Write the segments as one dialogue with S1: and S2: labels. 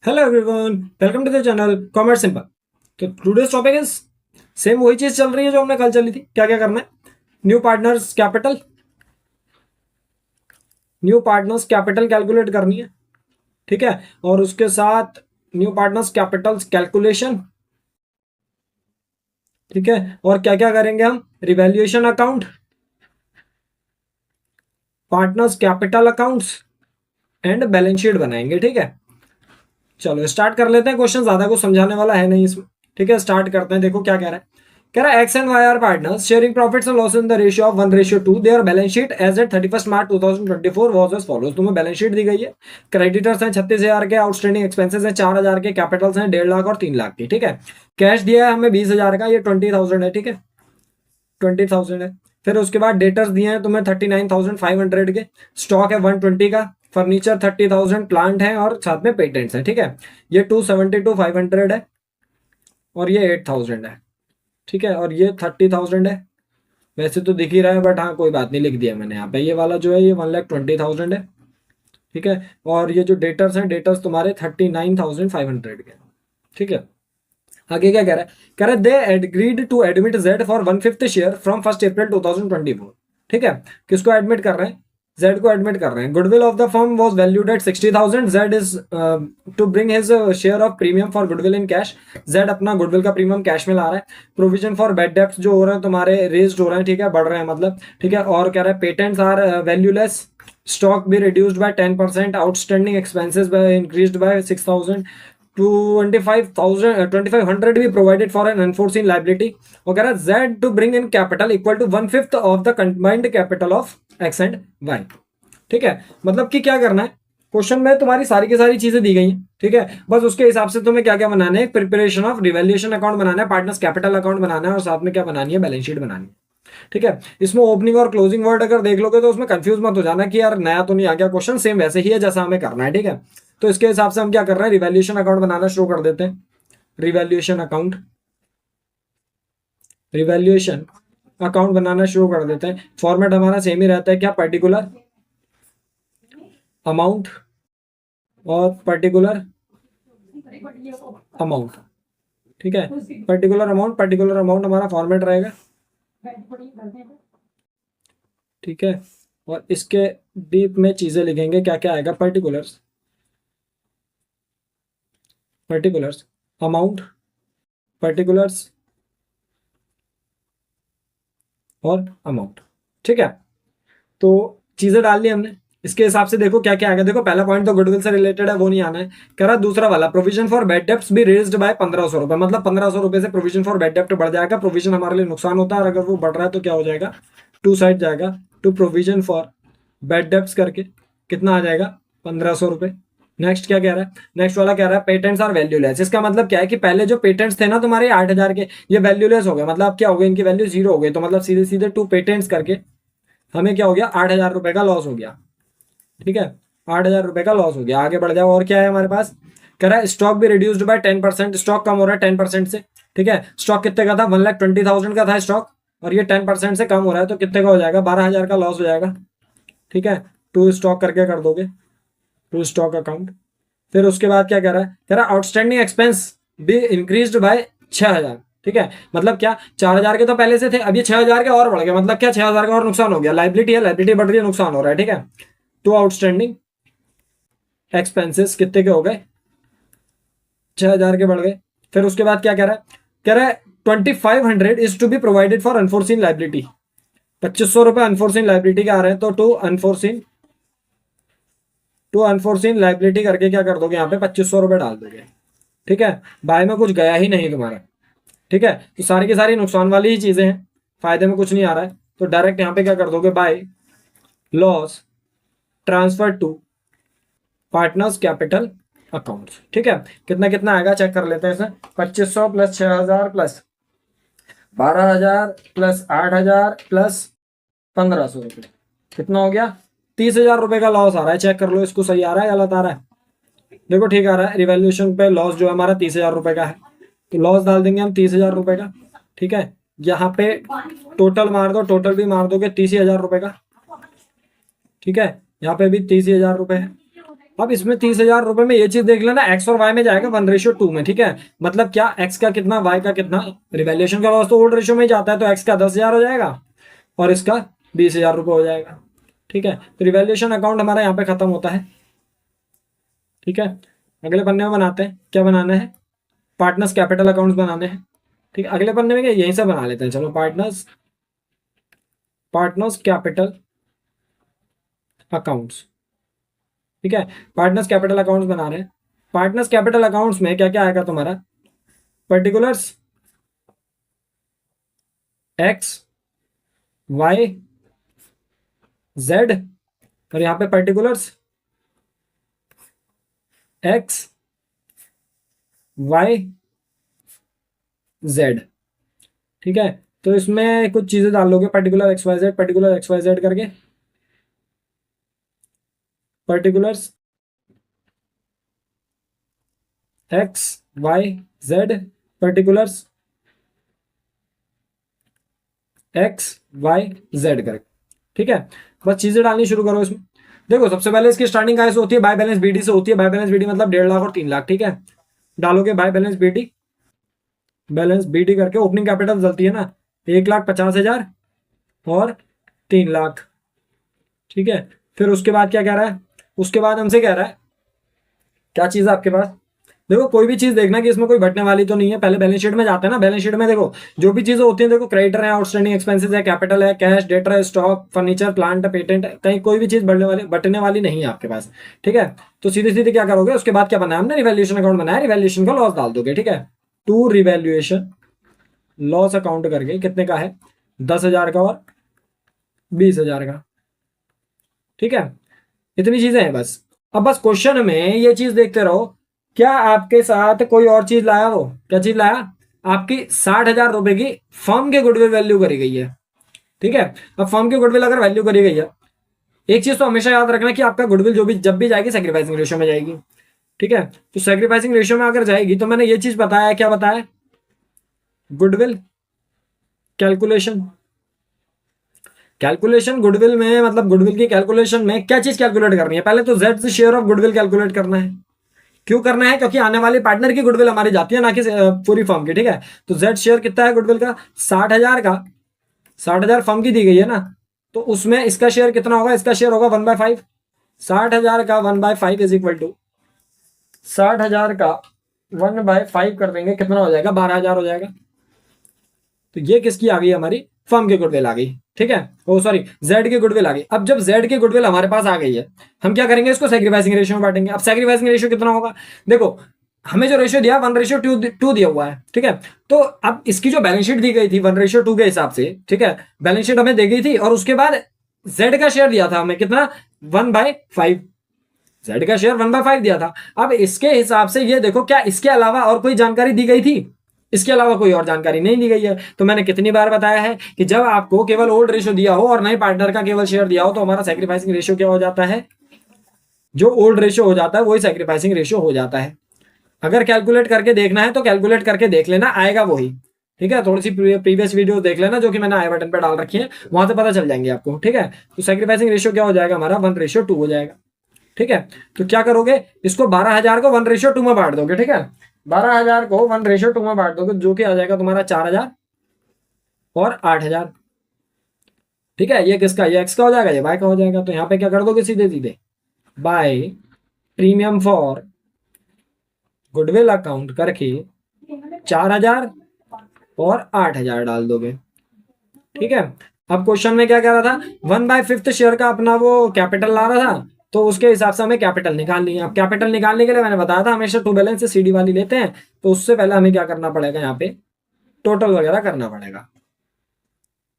S1: Hello everyone, welcome to the channel commerce simple. तो today's topic is same वही चीज चल रही है जो हमने कल चली थी। क्या क्या करना है? New partners capital, new partners capital calculate करनी है। ठीक है, और उसके साथ न्यू पार्टनर्स कैपिटल कैलकुलेशन। ठीक है, और क्या क्या करेंगे हम? Revaluation account, partners capital accounts and balance sheet बनाएंगे। ठीक है, चलो स्टार्ट कर लेते हैं। क्वेश्चन ज्यादा कुछ समझाने वाला है नहीं इसमें। ठीक है, स्टार्ट करते हैं। देखो क्या कह रहा है। कह रहा है X and Y are partners sharing profits and loss in the ratio of 1:2। Their balance sheet as at 31 March 2024 was as follows. तुम्हें बैलेंस शीट दी गई है। क्रेडिटर्स हैं 36,000 के, आउटस्टैंडिंग एक्सपेंसेस हैं 4,000 के, कैपिटल्स हैं 1.5 लाख और 3 लाख की। ठीक है, कैश दिया है हमें 20,000 का, ये 20,000 है। ठीक है, 20,000 है। फिर उसके बाद डेटर्स दिए हैं तुम्हें 39,500 के, स्टॉक है 120 का, फर्नीचर 30,000, प्लांट है और साथ में पेटेंट्स है। ठीक है, ये 272,500 है और ये 8,000 है। ठीक है, और ये 30,000 है। वैसे तो दिख ही रहा है बट हाँ कोई बात नहीं, लिख दिया मैंने यहाँ पे। ये वाला जो है ये 1,20,000 है। ठीक है, और ये जो डेटर्स हैं, डेटर्स तुम्हारे 39,500 के। ठीक है, आगे क्या कह रहा है? कह रहा है they agreed to admit Z for 1/5 share from 1 April 2024। ठीक है, किसको एडमिट कर रहे हैं? जेड को एडमिट कर रहे हैं। Goodwill of the firm was valued at 60,000। Z is to bring his share of premium for goodwill in cash. Z अपना गुडविल का प्रीमियम कैश में ला रहा है। प्रोविजन फॉर बैड डेब्ट्स जो हो रहे हैं तुम्हारे रेज्ड हो रहे हैं। ठीक है, बढ़ रहे हैं मतलब। ठीक है, और कह रहा है पेटेंट्स आर वैल्यूलेस, स्टॉक भी reduced by 10%, outstanding expenses increased by 6,000, 25,100 भी provided for an unforeseen liability. वो कह रहा है Z to bring in capital equal to 1/5 of the combined capital of X and Y. ठीक है, मतलब कि क्या करना है? क्वेश्चन में तुम्हारी सारी की सारी चीजें दी गई हैं। ठीक है, बस उसके हिसाब से तुम्हें क्या क्या बनाना है? प्रिपरेशन ऑफ रिवैल्यूएशन अकाउंट बनाना है, पार्टनर्स कैपिटल अकाउंट बनाना है और साथ में क्या बनानी है? बैलेंस शीट बनानी है। ठीक है, इसमें ओपनिंग और क्लोजिंग वर्ड अगर देख लोगे तो उसमें कंफ्यूज मत हो जाना कि यार नया तो नहीं आ गया। क्वेश्चन सेम वैसे ही है जैसा हमें करना है। ठीक है, तो इसके हिसाब से हम क्या कर रहे हैं? रिवैल्यूएशन अकाउंट बनाना शुरू कर देते हैं। रिवैल्यूएशन अकाउंट, रिवैल्यूएशन अकाउंट बनाना शुरू कर देते हैं। फॉर्मेट हमारा सेम ही रहता है। क्या? पर्टिकुलर अमाउंट और पर्टिकुलर अमाउंट। ठीक है, पर्टिकुलर अमाउंट हमारा फॉर्मेट रहेगा। ठीक है, और इसके डीप में चीजें लिखेंगे। क्या क्या आएगा? पर्टिकुलर्स, पर्टिकुलर्स अमाउंट, पर्टिकुलर्स और अमाउंट। ठीक है, तो चीजें डाल ली हमने। इसके हिसाब से देखो क्या क्या आएगा। देखो पहला पॉइंट तो गुडविल से रिलेटेड है, वो नहीं आना है। कह रहा दूसरा वाला प्रोविजन फॉर बैड डेब्ट्स भी रेज्ड बाय 1,500 रुपए, मतलब 1,500 रुपए से प्रोविजन फॉर बैड डेब्ट बढ़ जाएगा। प्रोविजन हमारे लिए नुकसान होता है और अगर वो बढ़ रहा है तो क्या हो जाएगा? टू साइड जाएगा। To provision for bad debts करके कितना आ जाएगा? 1,500 रुपए। नेक्स्ट क्या कह रहा है? नेक्स्ट वाला कह रहा है पेटेंट्स आर वैल्यूलेस। इसका मतलब क्या है कि पहले जो पेटेंट्स थे ना तुम्हारे 8,000 के, ये वैल्यूलेस हो गए। मतलब क्या हो गया? इनकी वैल्यू जीरो हो गई। तो मतलब सीधे सीधे टू पेटेंट्स करके हमें क्या हो गया? 8,000 रुपए का लॉस हो गया। ठीक है, 8,000 रुपए का लॉस हो गया। आगे बढ़ जाओ, और क्या है हमारे पास? कह रहा है स्टॉक भी रिड्यूस्ड बाय 10%। स्टॉक कम हो रहा है 10% से। ठीक है, स्टॉक कितने का था? 1,20,000 का था स्टॉक, और ये 10% से कम हो रहा है तो कितने का हो जाएगा? 12,000 का लॉस हो जाएगा। ठीक है, टू स्टॉक करके कर दोगे, टू स्टॉक अकाउंट। फिर उसके बाद क्या कह रहा है? कह रहा है आउटस्टैंडिंग एक्सपेंस भी इंक्रीज्ड बाय 6,000। ठीक है, मतलब क्या? 4,000 के तो पहले से थे, अब ये 6,000 के और बढ़ गए। मतलब क्या? 6,000 का और नुकसान हो गया। लाइबिलिटी है, लाइबिलिटी बढ़ रही है, नुकसान हो रहा है। ठीक है, तो आउटस्टैंडिंग एक्सपेंसेस कितने के हो गए? 6,000 के बढ़ गए। फिर उसके बाद क्या कह रहा है? कह रहा है 2,500 is to be provided for unforeseen liability. 2,500 रुपए अनफोर्सिन लाइबिलिटी के आ रहे हैं, तो टू अनफोर्सिन लाइबिलिटी करके क्या कर दोगे? यहाँ पे 2,500 रुपए डाल दोगे। ठीक है, बाय में कुछ गया ही नहीं तुम्हारा। ठीक है, तो सारी की सारी नुकसान वाली ही चीजें हैं, फायदे में कुछ नहीं आ रहा है। तो डायरेक्ट यहाँ पे क्या कर दोगे? By loss transfer to partners capital account. ठीक है, कितना कितना आएगा चेक कर लेते हैं इसमें। 2,500 प्लस 6,000 प्लस 12,000 प्लस 8,000 प्लस 1,500 रुपये, कितना हो गया? 30,000 रुपए का लॉस आ रहा है। चेक कर लो इसको, सही आ रहा है गलत आ रहा है? देखो ठीक आ रहा है। रिवैल्यूएशन पे लॉस जो है हमारा 30,000 रुपए का है, तो लॉस डाल देंगे हम 30,000 रुपए का। ठीक है, यहाँ पे टोटल मार दो, टोटल भी मार दोगे 30,000 रुपए का। ठीक है, यहाँ पे भी 30,000 रुपए है। अब इसमें 30,000 रुपए में ये चीज देख लेना, एक्स और वाई में जाएगा 1:2 में, ठीक है। मतलब क्या, एक्स का कितना, वाई का कितना, रिवैल्यूएशन का लॉस तो ओल्ड रेशियो में ही जाता है, तो एक्स का 10,000 हो जाएगा और इसका 20,000 रुपये हो जाएगा, ठीक है। तो रिवैल्यूएशन अकाउंट हमारा यहाँ पे खत्म होता है, ठीक है। अगले पन्ने में बनाते हैं, क्या बनाना है, पार्टनर्स कैपिटल अकाउंट्स बनाने हैं, ठीक है। अगले पन्ने में क्या, यहीं से बना लेते हैं, चलो पार्टनर्स कैपिटल अकाउंट्स, ठीक है। पार्टनर्स कैपिटल अकाउंट्स बना रहे हैं। पार्टनर्स कैपिटल अकाउंट्स में क्या क्या आएगा तुम्हारा, पर्टिकुलर्स एक्स वाई जेड, और यहां पे पर्टिकुलर्स एक्स वाई जेड, ठीक है। तो इसमें कुछ चीजें डाल लोगे, particular X Y Z, particular X Y Z करके, particulars X Y Z, particulars X Y Z करके, ठीक है। बस चीजें डालनी शुरू करो इसमें। देखो सबसे पहले इसकी स्टार्टिंग कहाँ से होती है, बाय बैलेंस बीडी से होती है। बाय बैलेंस बीडी मतलब 1.5 लाख और 3 लाख, ठीक है। डालोगे by balance BD, balance BD करके ओपनिंग कैपिटल चलती है ना, 1,50,000 और 3 लाख, ठीक है। फिर उसके बाद क्या कह रहा है, उसके बाद हमसे कह रहा है क्या चीज है आपके पास, देखो कोई भी चीज देखना कि इसमें कोई घटने वाली तो नहीं है। पहले बैलेंस शीट में जाते हैं ना, बैलेंस शीट में देखो जो भी चीजें होती हैं, देखो क्रेडिटर है, आउटस्टैंडिंग एक्सपेंसेस है, कैपिटल है, कैश, डेटर है, स्टॉक, फर्नीचर, प्लांट, पेटेंट, कहीं कोई भी चीज बटने वाली नहीं है आपके पास, ठीक है। तो सीधे सीधे क्या करोगे, उसके बाद क्या बनाया हमने, रिवैल्यूएशन अकाउंट बनाया, रिवैल्यूएशन का लॉस डाल दोगे, ठीक है। टू रिवैल्यूएशन लॉस अकाउंट करके कितने का है, 10,000 का और 20,000 का, ठीक है। इतनी चीजें हैं बस। अब बस क्वेश्चन में ये चीज देखते रहो, क्या आपके साथ कोई और चीज लाया, वो क्या चीज लाया, आपकी 60,000 रुपए की फर्म के गुडविल वैल्यू करी गई है, ठीक है। अब फर्म की गुडविल अगर वैल्यू करी गई है, एक चीज तो हमेशा याद रखना कि आपका गुडविल जो भी जब भी जाएगी सैक्रिफाइसिंग रेशियो में जाएगी, ठीक है। तो सैक्रिफाइसिंग रेशियो में अगर जाएगी तो मैंने ये चीज बताया, क्या बताया, गुडविल कैलकुलेशन, कैलकुलेशन गुडविल में, मतलब गुडविल की कैलकुलेशन में क्या चीज कैलकुलेट करनी है, पहले तो जेड से शेयर ऑफ गुडविल कैलकुलेट करना है। क्यों करना है, क्योंकि आने वाले पार्टनर की गुडविल हमारी जाती है, ना कि पूरी फर्म की, ठीक है। तो जेड शेयर कितना है गुडविल का, 60,000 का, 60,000 फर्म की दी गई है ना, तो उसमें इसका शेयर कितना होगा, इसका शेयर होगा 1/5, 60,000 का 1/5 इज इक्वल टू 60,000 का 1/5 कर देंगे, कितना हो जाएगा, 12,000 हो जाएगा। तो ये किसकी आ गई, हमारी फर्म की गुडविल आ गई, ठीक है। ओ सॉरी, जेड की गुडविल आ गई। अब जब जेड की गुडविल हमारे पास आ गई है, हम क्या करेंगे, इसको सैक्रिफाइसिंग रेशियो में बांटेंगे। अब सैक्रिफाइसिंग रेशियो कितना होगा, देखो हमें जो रेशियो दिया 1:2 दिया हुआ है, ठीक है। तो अब इसकी जो बैलेंस शीट दी गई थी 1:2 के हिसाब से, ठीक है, बैलेंस शीट हमें दी गई थी, और उसके बाद जेड का शेयर दिया था हमें कितना, 1/5, जेड का शेयर 1/5 दिया था। अब इसके हिसाब से ये देखो, क्या इसके अलावा और कोई जानकारी दी गई थी, इसके अलावा कोई और जानकारी नहीं दी गई है। तो मैंने कितनी बार बताया है कि जब आपको केवल ओल्ड रेशियो दिया हो और नए पार्टनर का केवल शेयर दिया हो, तो हमारा सैक्रिफाइसिंग रेशियो क्या हो जाता है, जो ओल्ड रेशियो हो जाता है वही सैक्रिफाइसिंग रेशियो हो जाता है। अगर कैलकुलेट करके देखना है तो कैलकुलेट करके देख लेना, आएगा वही, ठीक है। थोड़ी सी प्रीवियस वीडियो देख लेना जो कि मैंने आई बटन पर डाल रखी है, वहां से पता चल जाएंगे आपको, ठीक है। तो सैक्रिफाइसिंग रेशियो क्या हो जाएगा हमारा, 1:2 हो जाएगा, ठीक है। तो क्या करोगे, इसको 12,000 को 1:2 में बांट दोगे, ठीक है। 12,000 को 1:2 में बांट दोगे, जो कि आ जाएगा तुम्हारा 4,000 और 8,000, ठीक है। ये किसका, ये एक्स का हो जाएगा, ये वाई का हो जाएगा। तो यहाँ पे क्या कर दोगे, सीधे सीधे by premium for goodwill account करके 4,000 और 8,000 डाल दोगे, ठीक है। अब क्वेश्चन में क्या कह रहा था, 1/5 शेयर का अपना वो कैपिटल ला रहा था, तो उसके हिसाब से हमें कैपिटल निकालनी है। अब कैपिटल निकालने के लिए मैंने बताया था हमेशा टू बैलेंस से सीडी वाली लेते हैं, तो उससे पहले हमें क्या करना पड़ेगा, यहाँ पे टोटल वगैरह करना पड़ेगा,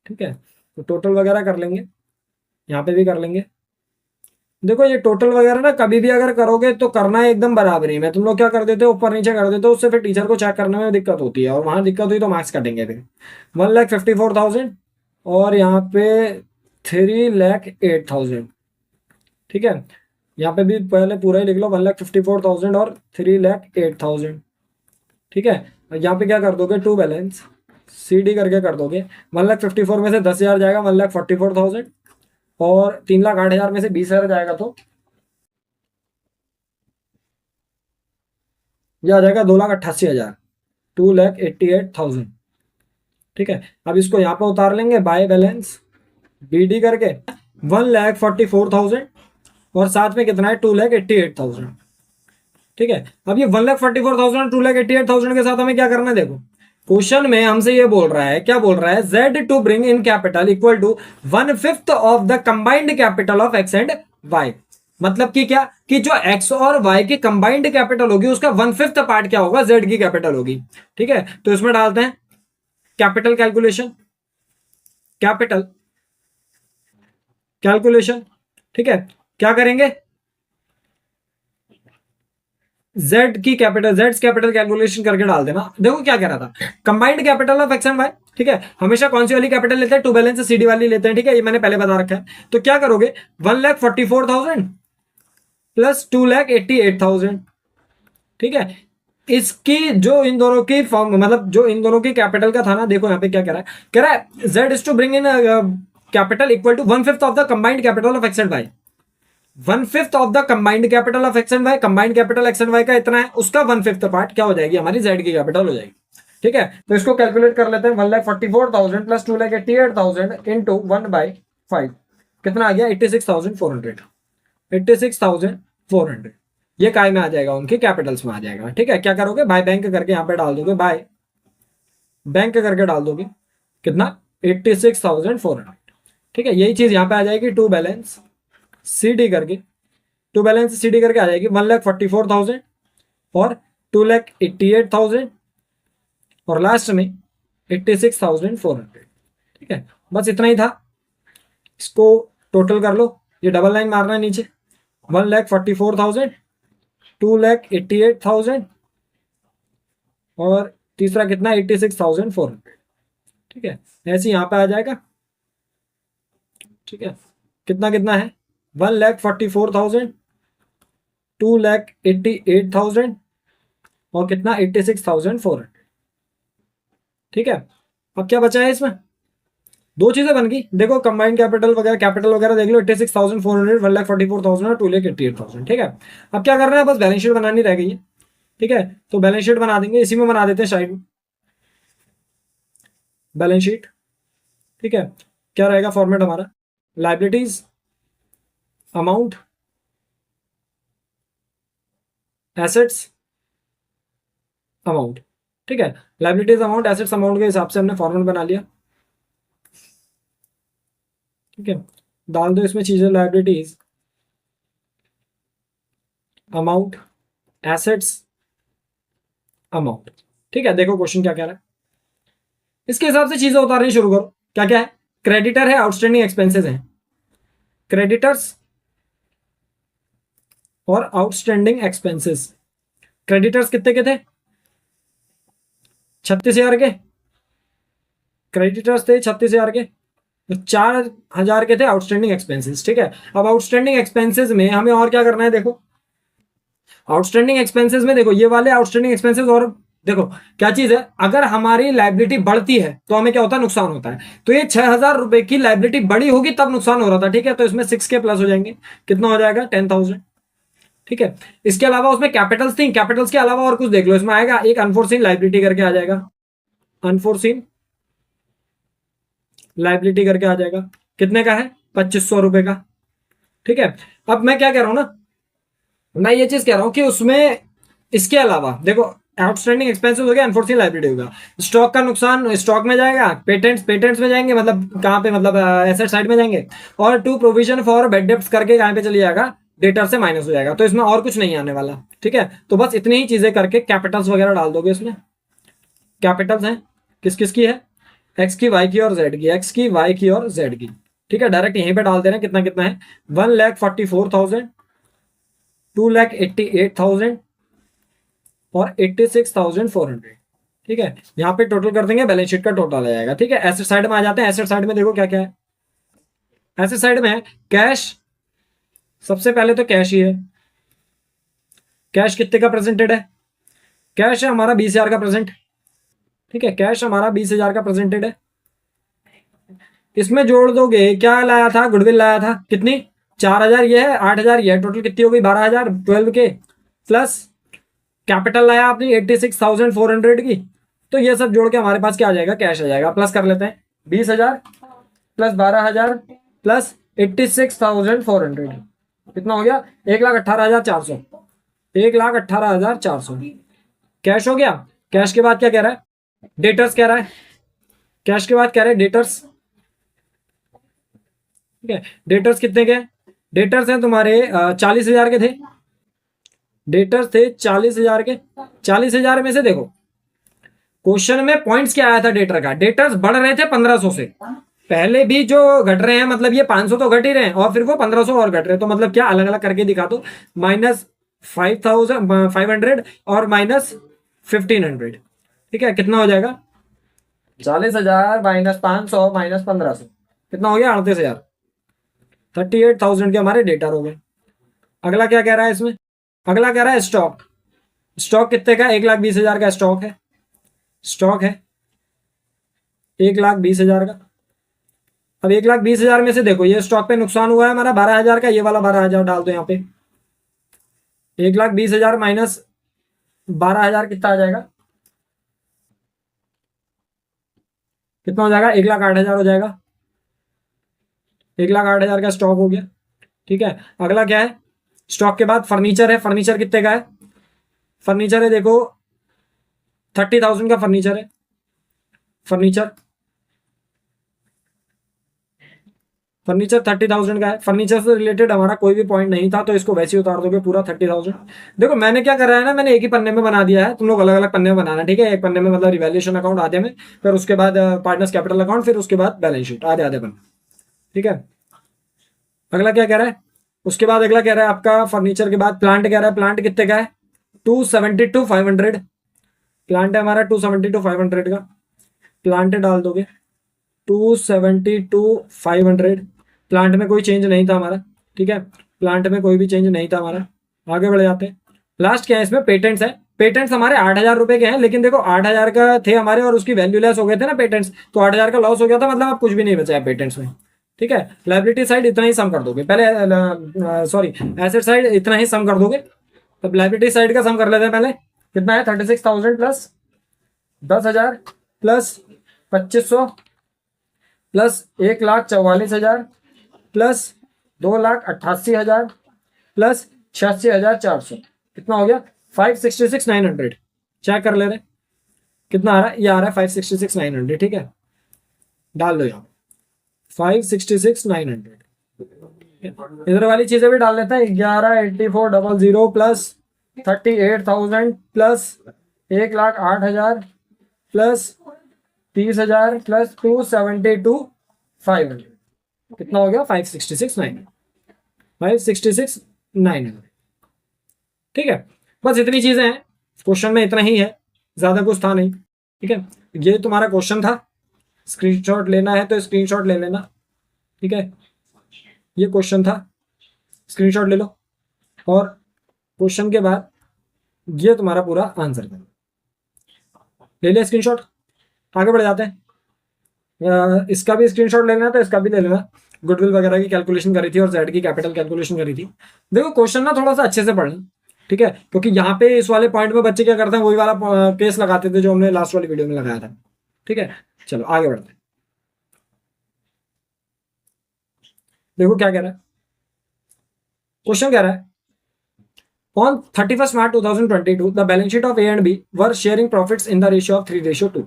S1: ठीक है। तो टोटल वगैरह कर लेंगे, यहाँ पे भी कर लेंगे। देखो ये टोटल वगैरह ना कभी भी अगर करोगे तो करना है एकदम बराबरी में, तुम लोग क्या कर देते हो, ऊपर नीचे कर देते हो, उससे फिर टीचर को चेक करने में दिक्कत होती है, और वहां दिक्कत हुई तो मार्क्स कटेंगे फिर। 1,54,000 और यहाँ पे 3,08,000, ठीक है। यहाँ पे भी पहले पूरा ही लिख लो, 1,54,000 और 3,08,000, ठीक है। यहाँ पे क्या कर दोगे, टू बैलेंस CD करके कर दोगे। 1,54,000 में से 10,000 जाएगा, 1,44,000, और 3,08,000 में से 20,000 जाएगा, तो ये आ जाएगा 2,88,000, 2,88,000। ठीक है, अब इसको यहाँ पे उतार लेंगे बाय बैलेंस BD करके 1,44,000 और साथ में कितना है 2,88,000। ठीक है, अब ये 1,44,000 2,88,000 के साथ हमें क्या करना है, देखो क्वेश्चन में हमसे ये बोल रहा है, क्या बोल रहा है, Z to bring in capital equal to 1/5 of the combined capital of X and Y। मतलब कि क्या, कि जो X और Y की कंबाइंड कैपिटल होगी उसका 1/5 पार्ट क्या होगा, Z की कैपिटल होगी। ठीक है, तो इसमें डालते हैं कैपिटल कैलकुलेशन, कैपिटल कैलकुलेशन। ठीक है, क्या करेंगे, जेड की कैपिटल, जेड कैपिटल कैलकुलेशन करके डाल देना। देखो क्या कह रहा था, combined capital of X and Y. ठीक है, हमेशा कौन सी वाली कैपिटल लेते हैं, टू बैलेंस सीडी वाली लेते हैं। ठीक है, ये मैंने पहले बता रखा है। तो क्या करोगे, 1,44,000 प्लस 2,88,000। ठीक है, इसकी जो इन दोनों की फॉर्म, मतलब जो इन दोनों की कैपिटल का था ना, देखो यहाँ पे क्या कह रहा है, कह रहा है Z is to bring in capital equal to 1/5 of the combined capital of X and Y. 1/5 of the combined capital of X and Y, combined capital X and Y का इतना है, उसका 1/5 पार्ट क्या हो जाएगी, हमारी जेड की capital हो जाएगी। ठीक है, तो इसको कैलकुलेट कर लेते हैं, 1,44,000 प्लस 2,88,000 इंटू 1/5 कितना आ गया, 86,400। 86,400 ये काय में आ जाएगा, उनके कैपिटल्स में आ जाएगा। ठीक है, क्या करोगे, बाय बैंक करके यहाँ पे डाल दोगे, बाय बैंक करके डाल दोगे, कितना 86,400। ठीक है, यही चीज यहाँ पे आ जाएगी, टू बैलेंस CD करके, टू बैलेंस CD करके आ जाएगी 1,44,000 और 2,88,000 और लास्ट में 86,400। ठीक है, बस इतना ही था। इसको टोटल कर लो, ये डबल लाइन मारना है नीचे, 1,44,000, 2,88,000 और तीसरा कितना 86,400। ठीक है, ऐसे यहाँ पे आ जाएगा। ठीक है, कितना कितना है, 1,44,000, 2,88,000 और कितना 86,400। ठीक है, अब क्या बचा है इसमें, दो चीजें बन गई। देखो कंबाइंड कैपिटल वगैरह देख लो, 86,400, 1,44,000 और 2,88,000। ठीक है, अब क्या करना है, बस बैलेंस शीट बनानी रह गई है। ठीक है, तो बैलेंस शीट बना देंगे, इसी में बना देते हैं साइड में बैलेंस शीट। ठीक है, क्या रहेगा फॉर्मेट हमारा, लाइबिलिटीज अमाउंट, एसेट्स अमाउंट। ठीक है, लाइबिलिटीज अमाउंट एसेट्स अमाउंट के हिसाब से हमने फॉर्मेट बना लिया। ठीक है, डाल दो इसमें चीजें, लाइबिलिटीज अमाउंट एसेट्स अमाउंट। ठीक है, देखो क्वेश्चन क्या कह रहा है, इसके हिसाब से चीजें उतारनी शुरू करो। क्या क्या है, क्रेडिटर है, आउटस्टैंडिंग एक्सपेंसेस हैं, क्रेडिटर्स और आउटस्टैंडिंग एक्सपेंसेस। क्रेडिटर्स कितने के थे, 36,000 के, क्रेडिटर्स थे 36,000 के, तो 4,000 के थे आउटस्टैंडिंग एक्सपेंसेस। ठीक है, अब आउटस्टैंडिंग एक्सपेंसेस में हमें और क्या करना है, देखो आउटस्टैंडिंग एक्सपेंसेस में देखो ये वाले आउटस्टैंडिंग एक्सपेंसेस, और देखो क्या चीज है, अगर हमारी लाइबिलिटी बढ़ती है तो हमें क्या होता है, नुकसान होता है। तो ये 6,000 रुपए की लाइबिलिटी बड़ी होगी तब नुकसान हो रहा था। ठीक है, तो इसमें 6 के प्लस हो जाएंगे, कितना हो जाएगा 10,000। ठीक है, इसके अलावा उसमें कैपिटल्स थी, कैपिटल्स के अलावा और कुछ देख लो, इसमें आएगा एक अनफोर्सीन लाइबिलिटी करके आ जाएगा, अनफोर्सीन लाइबिलिटी करके आ जाएगा, कितने का है 2,500 रुपए का। ठीक है, अब मैं क्या कह रहा हूं ना, मैं ये चीज कह रहा हूं कि उसमें इसके अलावा देखो आउटस्टैंडिंग एक्सपेंसेस हो गया, अनफोर्सीन लाइबिलिटी होगा, स्टॉक का नुकसान स्टॉक में जाएगा, पेटेंट्स में जाएंगे, मतलब कहां पे, मतलब एसेट साइड में जाएंगे, और to provision for bad debts करके कहां पे चली जाएगा, डेटर से माइनस हो जाएगा। तो इसमें और कुछ नहीं आने वाला। ठीक है, तो बस इतनी ही चीजें करके कैपिटल्स वगैरह डाल दोगे इसमें। कैपिटल्स हैं किस किस की है, एक्स की, वाई की और जेड की, एक्स की, वाई की और जेड की। ठीक है, डायरेक्ट यहीं पे डाल दे रहे हैं, कितना कितना है, 1,44,000, 2,88,000 और 86,400। ठीक है, यहाँ पे टोटल कर देंगे, बैलेंस शीट का टोटल आ जाएगा। ठीक है, एसेट साइड में आ जाते हैं। एसेट साइड में देखो क्या क्या है, एसेट साइड में है कैश, सबसे पहले तो कैश ही है। कैश कितने का प्रेजेंटेड है, कैश है हमारा 20,000 का प्रेजेंट। ठीक है, कैश हमारा 20,000 का प्रेजेंटेड है। इसमें जोड़ दोगे, क्या लाया था, गुडविल लाया था, कितनी 4,000 ये है, 8,000 ये है, टोटल कितनी हो गई 12,000, 12 के प्लस कैपिटल लाया आपने 86,400 की, तो ये सब जोड़ के हमारे पास क्या आ जाएगा, कैश आ जाएगा। प्लस कर लेते हैं 20,000 प्लस 12,000 प्लस 86,400 कितना हो गया, 1,18,400, 1,18,400 कैश हो गया। कैश के बाद क्या कह रहा है, डेटर्स कह रहा है, कैश के बाद कह रहे हैं डेटर्स। ठीक है, डेटर्स कितने के, डेटर्स हैं तुम्हारे 40,000 के थे, डेटर्स थे 40,000 के। 40,000 में से देखो क्वेश्चन में पॉइंट्स क्या आया था डेटर का, डेटर्स बढ़ रहे थे 1,500 से, पहले भी जो घट रहे हैं मतलब ये 500 तो घट ही रहे हैं और फिर वो 1,500 और घट रहे हैं, तो मतलब क्या अलग अलग करके दिखा दो, -5,500 और -1,500। ठीक है, कितना हो जाएगा, 40,000 -500 -1,500 कितना हो गया, 38,000, 38,000 के हमारे डेटर हो गए। अगला क्या कह रहा है इसमें, अगला कह रहा है स्टॉक। स्टॉक कितने का, 1,20,000 का स्टॉक है, स्टॉक है 1,20,000 का। अब 1,20,000 में से देखो ये स्टॉक पे नुकसान हुआ है हमारा 12,000 का, ये वाला 12,000 डाल दो यहाँ पे, 1,20,000 माइनस 12,000 कितना आ जाएगा, कितना हो जाएगा, 1,08,000 हो जाएगा, 1,08,000 का स्टॉक हो गया। ठीक है, अगला क्या है, स्टॉक के बाद फर्नीचर है, फर्नीचर कितने का है, फर्नीचर है देखो 30,000 का फर्नीचर है, फर्नीचर 30,000 का है। फर्नीचर से रिलेटेड हमारा कोई भी पॉइंट नहीं था तो इसको वैसे ही उतार दोगे पूरा 30,000। देखो मैंने क्या करा है ना, मैंने एक ही पन्ने में बना दिया है, तुम लोग अलग अलग पन्ने में बनाना। ठीक है, एक पन्ने में मतलब रिवैल्यूएशन अकाउंट आधे में, फिर उसके बाद पार्टनर्स कैपिटल अकाउंट, फिर उसके बाद बैलेंस शीट, आधे आधे पन्ने। ठीक है, अगला क्या कह रहा है, उसके बाद अगला कह रहा है आपका फर्नीचर के बाद प्लांट कह रहा है, प्लांट कितने का है, 272,500 प्लांट है हमारा, 272,500 का प्लांट डाल दोगे, 272,500 प्लांट में कोई चेंज नहीं था हमारा। ठीक है, प्लांट में कोई भी चेंज नहीं था हमारा। आगे बढ़ जाते हैं, लास्ट क्या है इसमें, पेटेंट्स है। पेटेंट्स हमारे 8,000 रुपए के हैं, लेकिन देखो 8,000 का थे हमारे और उसकी वैल्यू लेस हो गए थे ना पेटेंट्स, तो 8,000 का लॉस हो गया था, मतलब अब कुछ भी नहीं बचा है पेटेंट्स में। ठीक है, लाइबिलिटी साइड इतना ही सम कर दोगे पहले, सॉरी एसेट साइड इतना ही सम कर दोगे। तो लाइबिलिटी साइड का सम कर लेते हैं पहले, कितना है, 36,000 plus 10,000 plus 2,500 plus 1,44,000 plus 2,88,000 plus 86,400 कितना हो गया, 566,900। चेक कर ले रहे कितना आ रहा है, ये आ रहा है 566,900। ठीक है, डाल लो यहाँ 566,900। इधर वाली चीजें भी डाल लेते हैं, 11,84,000 प्लस 38,000 प्लस 1,08,000 प्लस 30,000 प्लस 272,500 कितना हो गया, 566,900। ठीक है, बस इतनी चीजें हैं क्वेश्चन में, इतना ही है, ज्यादा कुछ था नहीं। ठीक है, ये तुम्हारा क्वेश्चन था, स्क्रीनशॉट लेना है तो स्क्रीनशॉट ले लेना। ठीक है, ये क्वेश्चन था, स्क्रीनशॉट ले लो और क्वेश्चन के बाद ये तुम्हारा पूरा आंसर है, ले लिया स्क्रीनशॉट। आगे बढ़ जाते हैं, इसका भी स्क्रीनशॉट लेना है तो इसका भी ले लेना। गुडविल वगैरह की कैलकुलेशन करी थी और जेड की कैपिटल कैलकुलेशन करी थी। देखो क्वेश्चन ना थोड़ा सा अच्छे से पढ़ना, ठीक है, क्योंकि यहाँ पे इस वाले पॉइंट में बच्चे क्या करते हैं, वही वाला केस लगाते थे जो हमने लास्ट वाली वीडियो में लगाया था। ठीक है, चलो आगे बढ़ते हैं। देखो क्या कह रहा है क्वेश्चन, कह रहा है On 31st March 2022, the balance sheet of A and B were sharing profits in the ratio of 3:2।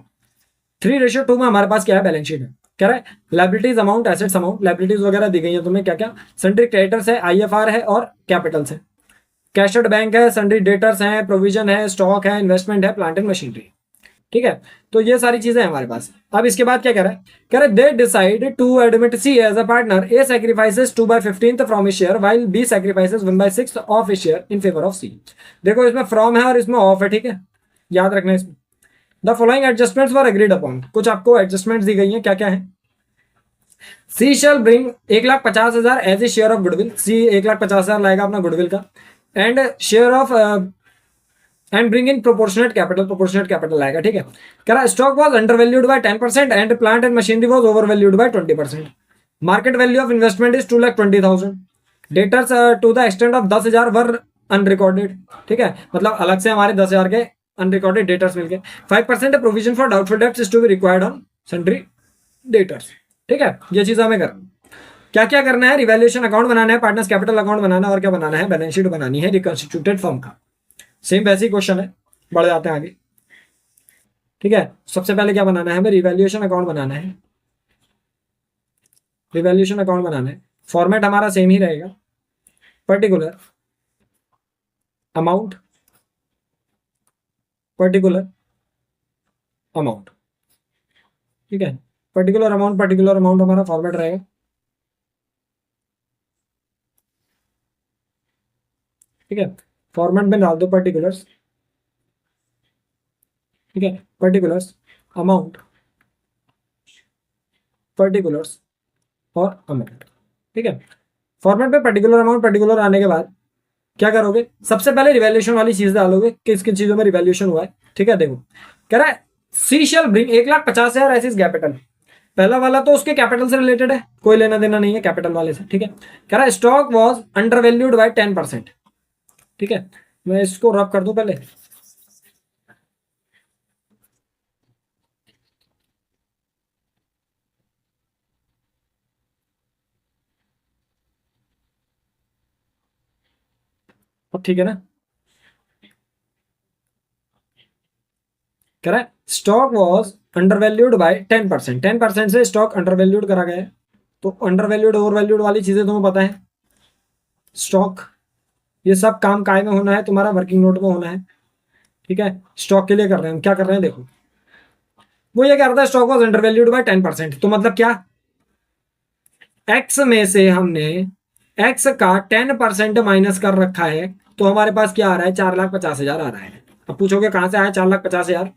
S1: 3:2 में हमारे पास क्या है, बैलेंस शीट है। कह रहा है liabilities amount, assets amount, liabilities वगैरह दी गई है तुम्हें क्या क्या, सन्ड्री क्रेडिटर्स है, IFR है और कैपिटल्स है, कैश एट बैंक है, सन्ड्री डेटर्स है, प्रोविजन है, स्टॉक है, इन्वेस्टमेंट है, प्लांट एंड मशीनरी। ठीक है, तो ये सारी चीजें हैं हमारे पास। अब इसके बाद क्या कह रहा है, कह रहा है they decide to admit C as a partner, A sacrifices 2/15 from his share while B sacrifices 1/6 of his share in favour of C. देखो इसमें फ्रॉम है और इसमें ऑफ है। ठीक है, याद रखना इसमें। The following adjustments were agreed upon, कुछ आपको एडजस्टमेंट्स दी गई हैं, क्या क्या है। C shall bring 1,50,000 as a share of goodwill, C 1,50,000 लाएगा अपना गुडविल का, and share of and bring in proportionate capital, proportionate capital लाएगा। ठीक है, कह रहा stock was under valued by 10% and plant and machinery was over valued by 20%। Market value of investment is 2,20,000। Debtors to the extent of 10,000 were unrecorded, ठीक है, मतलब अलग से हमारे 10,000 के अनरिकॉर्डेड डेटर्स मिल गए। 5% provision for doubtful debts is to be required on sundry debtors, ठीक है, ये चीज हमें करना। क्या क्या करना है, रिवैल्यूएशन अकाउंट बनाना है, पार्टनर्स कैपिटल अकाउंट बनाना है, और क्या बनाना है, बैलेंस शीट बनानी है रिकंस्टिट्यूटेड फर्म का। सेम वैसे ही क्वेश्चन है, बढ़ जाते हैं आगे, ठीक है। सबसे पहले क्या बनाना है हमें, रिवैल्यूएशन अकाउंट बनाना है, रिवैल्यूएशन अकाउंट बनाना है। फॉर्मेट हमारा सेम ही रहेगा, पर्टिकुलर अमाउंट, पर्टिकुलर अमाउंट, ठीक है, पर्टिकुलर अमाउंट हमारा फॉर्मेट रहेगा, ठीक है। फॉर्मेट में डाल दो पर्टिकुलर्स, ठीक है, पर्टिकुलर्स अमाउंट, पर्टिकुलर्स और अमाउंट, ठीक है। फॉर्मेट में पर्टिकुलर अमाउंट पर्टिकुलर आने के बाद क्या करोगे, सबसे पहले रिवैल्यूएशन वाली चीज डालोगे, किस किन चीजों में रिवैल्यूएशन हुआ है, ठीक है। देखो कह रहा है C shall bring 1,50,000 as his capital. पहला वाला तो उसके कैपिटल से रिलेटेड है, कोई लेना देना नहीं है कैपिटल वाले से, ठीक है। कह रहा है stock was under valued by 10%, ठीक है। मैं इसको रब कर दूं पहले, अब ठीक है ना। कह रहा है stock was under valued by 10%, 10% से स्टॉक अंडर वैल्यूड करा गया है। तो अंडर वैल्यूड ओवर वैल्यूड वाली चीजें तुम्हें पता है, स्टॉक, ये सब काम काय में होना है, तुम्हारा वर्किंग नोट में होना है, ठीक है। स्टॉक के लिए कर रहे हैं हम, क्या कर रहे हैं देखो, वो ये कह रहा था stock was under valued by 10%, तो मतलब क्या, एक्स में से हमने एक्स का 10% माइनस कर रखा है, तो हमारे पास क्या आ रहा है, 4,50,000 आ रहा है। अब पूछोगे कहां से आया 4,50,000,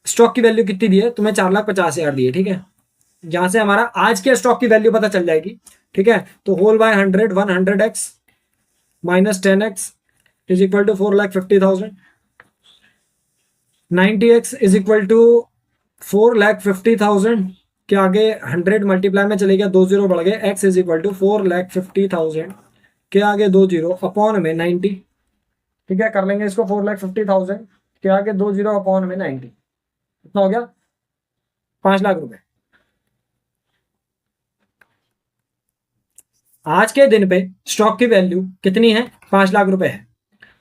S1: स्टॉक की वैल्यू कितनी दी है तुम्हें, 4,50,000 दी है, ठीक है। यहां से हमारा आज के स्टॉक की वैल्यू पता चल जाएगी, ठीक है। तो whole by 100, 100x minus 10x is equal to 4,50,000, 90x is equal to 4,50,000 के आगे 100 मल्टीप्लाई में चले गया, 2 जीरो बढ़ गए, x इज इक्वल टू 4,50,000 के आगे 2 जीरो अपॉन में 90, ठीक है। कर लेंगे इसको, 4,50,000 के आगे 2 जीरो अपॉन में 90, कितना हो गया, 5 लाख रुपए। आज के दिन पे स्टॉक की वैल्यू कितनी है, 5 लाख रुपए है।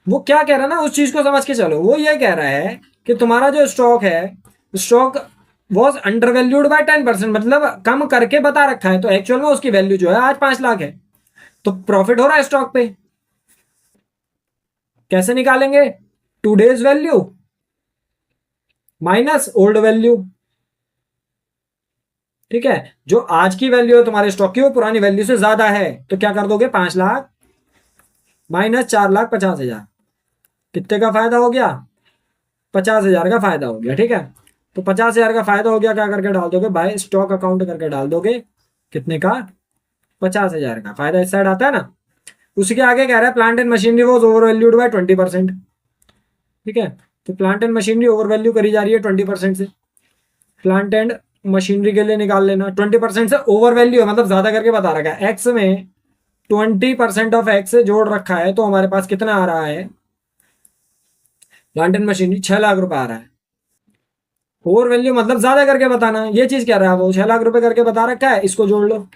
S1: वो क्या कह रहा है ना, उस चीज को समझ के चलो, वो ये कह रहा है कि तुम्हारा जो स्टॉक है, stock was under valued by 10%, मतलब कम करके बता रखा है, तो एक्चुअल में उसकी वैल्यू जो है आज 5 लाख है, तो प्रॉफिट हो रहा है स्टॉक पे। कैसे निकालेंगे, today's value minus old value, ठीक है। जो आज की वैल्यू है तुम्हारे स्टॉक की वो पुरानी वैल्यू से ज्यादा है, तो क्या कर दोगे, 5 लाख माइनस 4,50,000, कितने का फायदा हो गया, 50,000 का फायदा हो गया, ठीक है। तो 50,000 का फायदा हो गया, क्या करके डाल दोगे, बाय स्टॉक अकाउंट करके डाल दोगे, कितने का, 50,000 का फायदा इस साइड आता है ना। उसी के आगे कह रहा है plant and machinery was over valued by 20%, ठीक है। तो plant and machinery over value करी जा रही है 20% से, प्लांट एंड मशीनरी के लिए निकाल लेना, 20% से ओवर वैल्यू है, मतलब ज्यादा करके बता रखा है, एक्स में 20% ऑफ एक्स जोड़ रखा है, तो हमारे पास कितना आ रहा है, प्लांट एंड मशीनरी 6 लाख रुपए आ रहा है। ओवर वैल्यू मतलब ज्यादा करके बताना, ये चीज कह रहा है वो, 6 लाख रुपए करके बता रखा है, इसको जोड़ लो,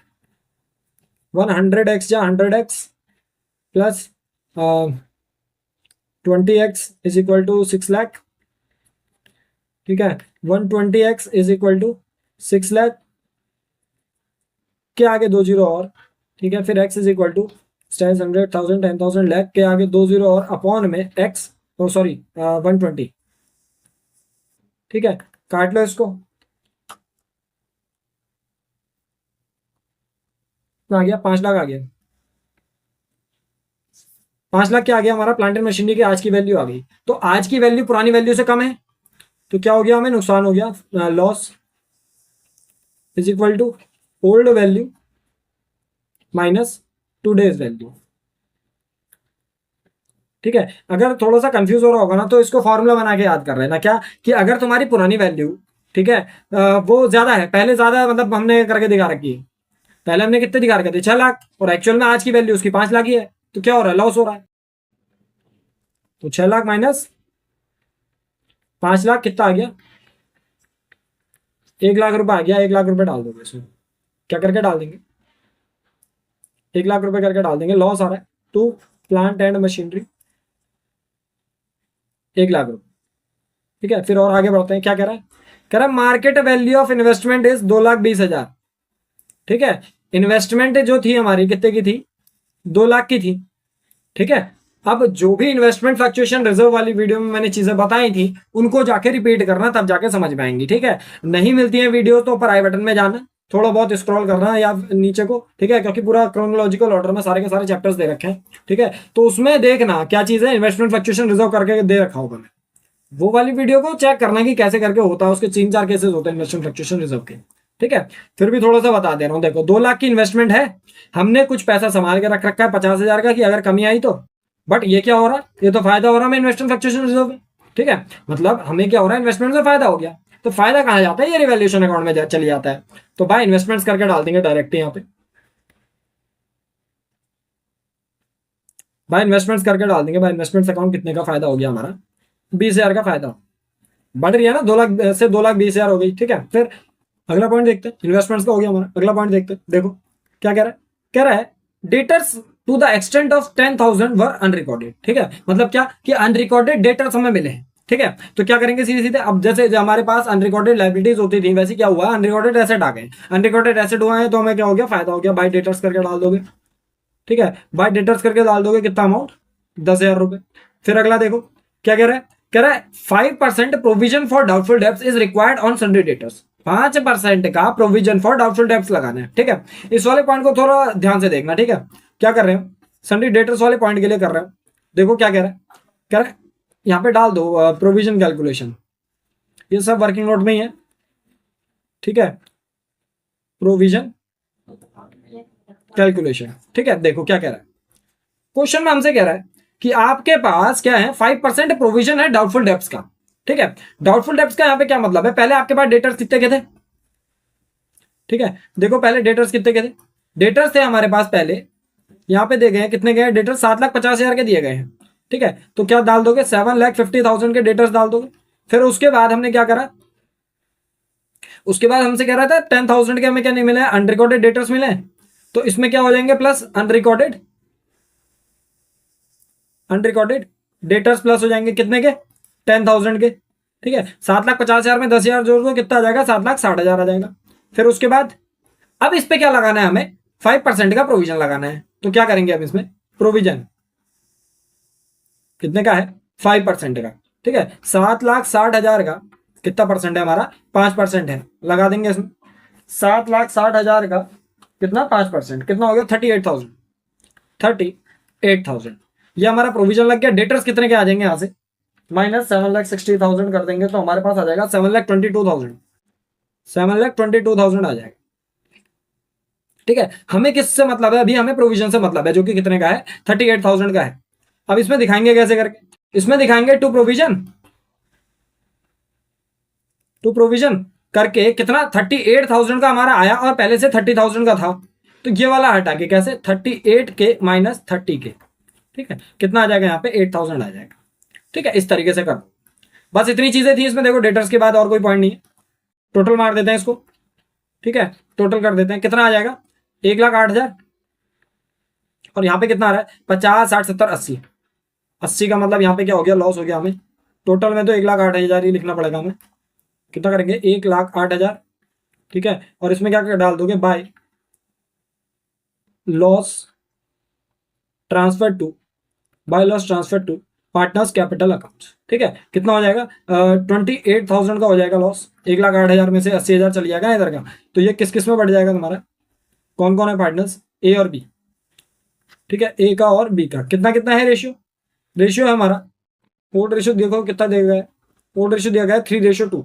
S1: 100x या 100x plus 20x is equal to 6 lakh, ठीक है। 120x is equal to 6 lakh के आगे 2 जीरो और, ठीक है। फिर x is equal to 100,000 10,000 lakh के आगे 2 जीरो और अपॉन में x, ओ सॉरी 120, ठीक है। काट लो इसको, आ गया 5 लाख आ गया, 5 लाख क्या आ गया हमारा, प्लांट एंड मशीनरी की आज की वैल्यू आ गई। तो आज की वैल्यू पुरानी वैल्यू से कम है, तो क्या हो गया, हमें नुकसान हो गया, loss is equal to old value minus today's value, ठीक है। अगर थोड़ा सा कंफ्यूज हो रहा होगा ना, तो इसको फॉर्मूला बना के याद कर लेना, क्या कि अगर तुम्हारी पुरानी वैल्यू, ठीक है, वो ज्यादा है, पहले ज्यादा मतलब हमने करके दिखा रखी है, पहले हमने कितने दिखा रखे थे, 6 लाख, और एक्चुअल में आज की वैल्यू उसकी 5 लाख ही है, तो क्या हो रहा है, लॉस हो रहा है। तो 6 लाख माइनस 5 लाख कितना आ गया, 1 लाख रुपए आ गया। 1 लाख रुपए डाल दोगे इसमें, क्या करके डाल देंगे, 1 लाख रुपए करके डाल देंगे। लॉस आ रहा है to plant and machinery 1 lakh रुपए। ठीक है, फिर और आगे बढ़ते हैं। क्या कह रहा है, कह रहा है market value of investment is 2,20,000। ठीक है, इन्वेस्टमेंट जो थी हमारी कितने की थी, 2 लाख की थी। ठीक है, अब जो भी इन्वेस्टमेंट फ्लक्चुएशन रिजर्व वाली वीडियो में मैंने चीजें बताई थी उनको जाके रिपीट करना, तब जाके समझ में आएंगी। ठीक है, नहीं मिलती है वीडियो तो ऊपर आई बटन में जाना, थोड़ा बहुत स्क्रॉल करना है या नीचे को। ठीक है, क्योंकि पूरा क्रोनोलॉजिकल ऑर्डर में सारे के सारे चैप्टर्स दे रखे हैं। ठीक है, तो उसमें देखना क्या चीज है, इन्वेस्टमेंट फ्लक्चुएशन रिजर्व करके दे रखा होगा मैं, वो वाली वीडियो को चेक करना कि कैसे करके होता है, उसके 3-4 केसेस होते हैं इन्वेस्टमेंट फ्लक्चुएशन रिजर्व के। ठीक है, फिर भी थोड़ा सा बता दे रहा हूँ। देखो 2 लाख की इन्वेस्टमेंट है, हमने कुछ पैसा संभाल के रख रखा है 50,000 का कि अगर कमी आई तो, बट ये क्या हो रहा है, ये तो फायदा हो रहा है इन्वेस्टमेंट फ्लक्चुएशन रिजर्व में। ठीक है, मतलब हमें क्या हो रहा है, इन्वेस्टमेंट से फायदा हो गया। तो फायदा कहाँ जाता है, ये रिवैल्यूएशन अकाउंट में चली जाता है। तो भाई इन्वेस्टमेंट्स करके डाल देंगे डायरेक्ट यहाँ पे, भाई इन्वेस्टमेंट्स करके डाल देंगे। भाई इन्वेस्टमेंट्स अकाउंट कितने का फायदा हो गया हमारा, 20,000 का फायदा बढ़ रही है ना, 2 लाख से 2,20,000 हो गई। ठीक है, फिर अगला पॉइंट देखते हैं, इन्वेस्टमेंट्स का हो गया हमारा। अगला पॉइंट देखते हैं, देखो क्या कह रहा है, कह रहा है debtors to the extent of 10,000 were unrecorded. ठीक है, मतलब क्या कि अनरिकॉर्डेड डेटर्स हमें मिले हैं। ठीक है, तो क्या करेंगे सीधे सीधे, अब जैसे जो हमारे पास अनरिकॉर्डेड लाइबिलिटीज होती थी, वैसे क्या हुआ, अनरिकॉर्डेड एसेट आ गए। अनरिकॉर्डेड एसेट हुआ है तो हमें क्या हो गया, फायदा हो गया। बाय डेटर्स करके डाल दोगे। ठीक है, बाय डेटर्स करके डाल दोगे, कितना अमाउंट, 10,000 रुपए। फिर अगला देखो क्या कह रहा है, कह रहा है 5% provision for doubtful debts is required on Sunday debtors. 5% का प्रोविजन फॉर डाउटफुल डेब्ट्स लगाना है। ठीक है, इस वाले पॉइंट को थोड़ा ध्यान से देखना। ठीक है, क्या कर रहे हो, सन्डे डेटर्स वाले पॉइंट के लिए कर रहे हो। देखो क्या कह रहा है, कह रहा है यहाँ पे डाल दो प्रोविजन कैलकुलेशन, ये सब वर्किंग नोट में ही है। ठीक है, प्रोविजन कैलकुलेशन। ठीक है, देखो क्या कह रहा है, क्वेश्चन में हमसे कह रहा है कि आपके पास क्या है, 5% प्रोविजन है डाउटफुल डेब्ट्स का। ठीक है, डाउटफुल डेब्ट्स का यहाँ पे क्या मतलब है, पहले आपके पास डेटर्स कितने के थे। ठीक है, देखो पहले डेटर्स कितने के थे, डेटर्स थे हमारे पास पहले यहाँ पे दे गए कितने गए डेटर्स, 7,50,000 के दिए गए हैं। ठीक है, तो क्या डाल दोगे, 7,50,000 के डेटर्स डाल दोगे। फिर उसके बाद हमने क्या करा, उसके बाद हमसे कह रहा था 10,000 के हमें क्या नहीं मिले, अनरिकॉर्डेड डेटर्स मिले। तो इसमें क्या हो जाएंगे, plus unrecorded, unrecorded debtors plus हो जाएंगे कितने के, 10,000 के। ठीक है, 7,50,000 में 10,000 जोड़ दो, कितना आ जाएगा, 7,60,000 आ जाएगा। फिर उसके बाद अब इस पे क्या लगाना है हमें, 5% का प्रोविजन लगाना है। तो क्या करेंगे अब इसमें, प्रोविजन कितने का है, 5% का। ठीक है, 7,60,000 का कितना परसेंट है हमारा, 5% है, लगा देंगे इसमें। 7,60,000 का कितना, 5%, कितना हो गया, 38,000, 38,000। ये हमारा प्रोविजन लग गया। डेटर्स कितने के आ जाएंगे यहाँ से, माइनस 7,60,000 कर देंगे तो हमारे पास आ जाएगा 7,22,000, 7,22,000 आ जाएगा। ठीक है, हमें किससे मतलब है, अभी हमें प्रोविजन से मतलब है, जो कि कितने का है, 38,000 का है। अब इसमें दिखाएंगे कैसे करके, इसमें दिखाएंगे टू प्रोविजन, टू प्रोविजन करके कितना, 38,000 का हमारा आया और पहले से 30,000 का था, तो ये वाला हटा के कैसे, 38 के माइनस 30 के। ठीक है, कितना आ जाएगा यहाँ पे, 8,000 आ जाएगा। ठीक है, इस तरीके से कर, बस इतनी चीजें थी इसमें। देखो डेटर्स के बाद और कोई पॉइंट नहीं है, टोटल मार देते हैं इसको। ठीक है, टोटल कर देते हैं, कितना आ जाएगा, 1,08,000। और यहाँ पे कितना आ रहा है, 50, 60, 70, 80। 80 का मतलब यहाँ पे क्या हो गया, लॉस हो गया हमें। टोटल में तो 1,08,000 ही लिखना पड़ेगा हमें। कितना करेंगे, 1,08,000। ठीक है, और इसमें क्या डाल दोगे, by loss transfer to, by loss transfer to partners capital account. ठीक है, कितना हो जाएगा, 28,000 का हो जाएगा लॉस। 1,08,000 में से 80,000 चल जाएगा इधर का, तो ये किस किस में बढ़ जाएगा तुम्हारा, कौन कौन है पार्टनर्स, ए और बी। ठीक है, ए का और बी का कितना कितना है रेशियो, रेशियो है हमारा, पोर्ट रेशियो देखो कितना दिया गया है, पोर्ट रेशियो दिया गया है 3:2।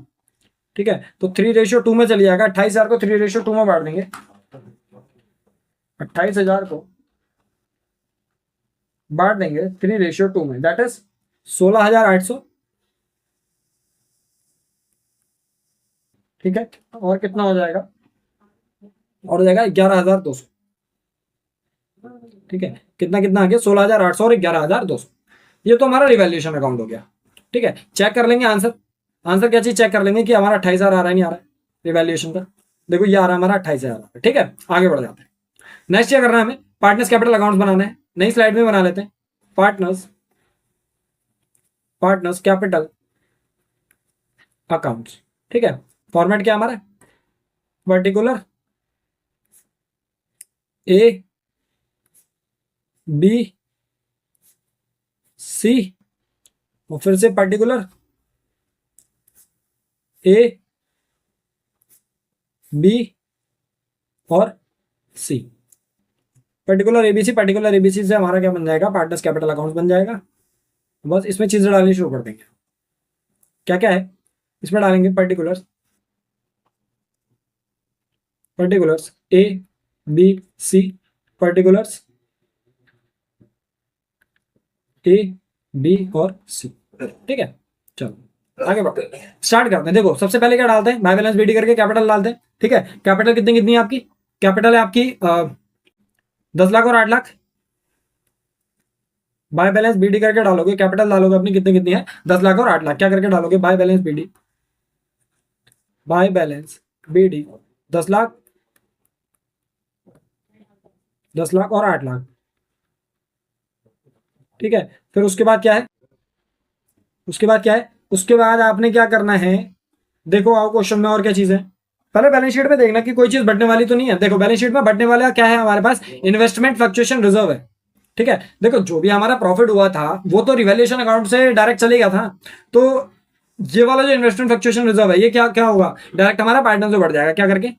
S1: ठीक है, तो 3:2 में चली जाएगा। 28,000 को 3:2 में बांट देंगे, 28,000 को बांट देंगे 3:2 में, दैट इज 16,800। ठीक है, और कितना हो जाएगा, और हो जाएगा 11,200। ठीक है, कितना कितना आ गया, 16,800 और 11,200। ये तो हमारा रिवैल्यूएशन अकाउंट हो गया। ठीक है, चेक कर लेंगे आंसर। आंसर क्या चीज चेक कर लेंगे कि हमारा 28,000 आ रहा है नहीं आ रहा है रिवैल्यूएशन का। देखो ये आ रहा है हमारा 28,000। ठीक है, आगे बढ़ जाते हैं। नेक्स्ट क्या करना है हमें, पार्टनर्स कैपिटल अकाउंट्स बनाना है। नई स्लाइड में बना लेते हैं। Partners capital accounts. ठीक है, फॉर्मेट क्या हमारा, पर्टिकुलर ए बी सी और फिर से पर्टिकुलर ए बी और सी। पर्टिकुलर एबीसी, पर्टिकुलर एबीसी से हमारा क्या बन जाएगा, पार्टनर्स कैपिटल अकाउंट बन जाएगा। बस इसमें चीजें डालनी शुरू कर देंगे। क्या क्या है इसमें डालेंगे, particulars A B C, particulars A B और सी। ठीक है, चलो आगे बढ़ते हैं, स्टार्ट करते हैं। देखो सबसे पहले क्या डालते हैं, बाय बैलेंस बीडी करके कैपिटल डालते हैं। ठीक है, कैपिटल कितनी कितनी है आपकी, कैपिटल है आपकी 10 लाख और 8 लाख। बाय बैलेंस बीडी करके डालोगे, कैपिटल डालोगे अपनी कितनी कितनी है, 10 लाख और 8 लाख। क्या करके डालोगे, by balance BD, by balance BD 10 lakh, 10 lakh और 8 लाख। ठीक है, फिर उसके बाद क्या है, उसके बाद क्या है, उसके बाद आपने क्या करना है, देखो आओ क्वेश्चन में और क्या चीज है। पहले बैलेंस शीट में देखना कि कोई चीज बढ़ने वाली तो नहीं है। देखो बैलेंस शीट में बढ़ने वाला क्या है हमारे पास, इन्वेस्टमेंट फ्लक्चुएशन रिजर्व है। ठीक है, देखो जो भी हमारा प्रॉफिट हुआ था वो तो रिवैल्यूएशन अकाउंट से डायरेक्ट चलेगा था। तो ये वाला जो इन्वेस्टमेंट फ्लक्चुएशन रिजर्व है ये क्या क्या होगा, डायरेक्ट हमारा पार्टनर से बढ़ जाएगा। क्या करके,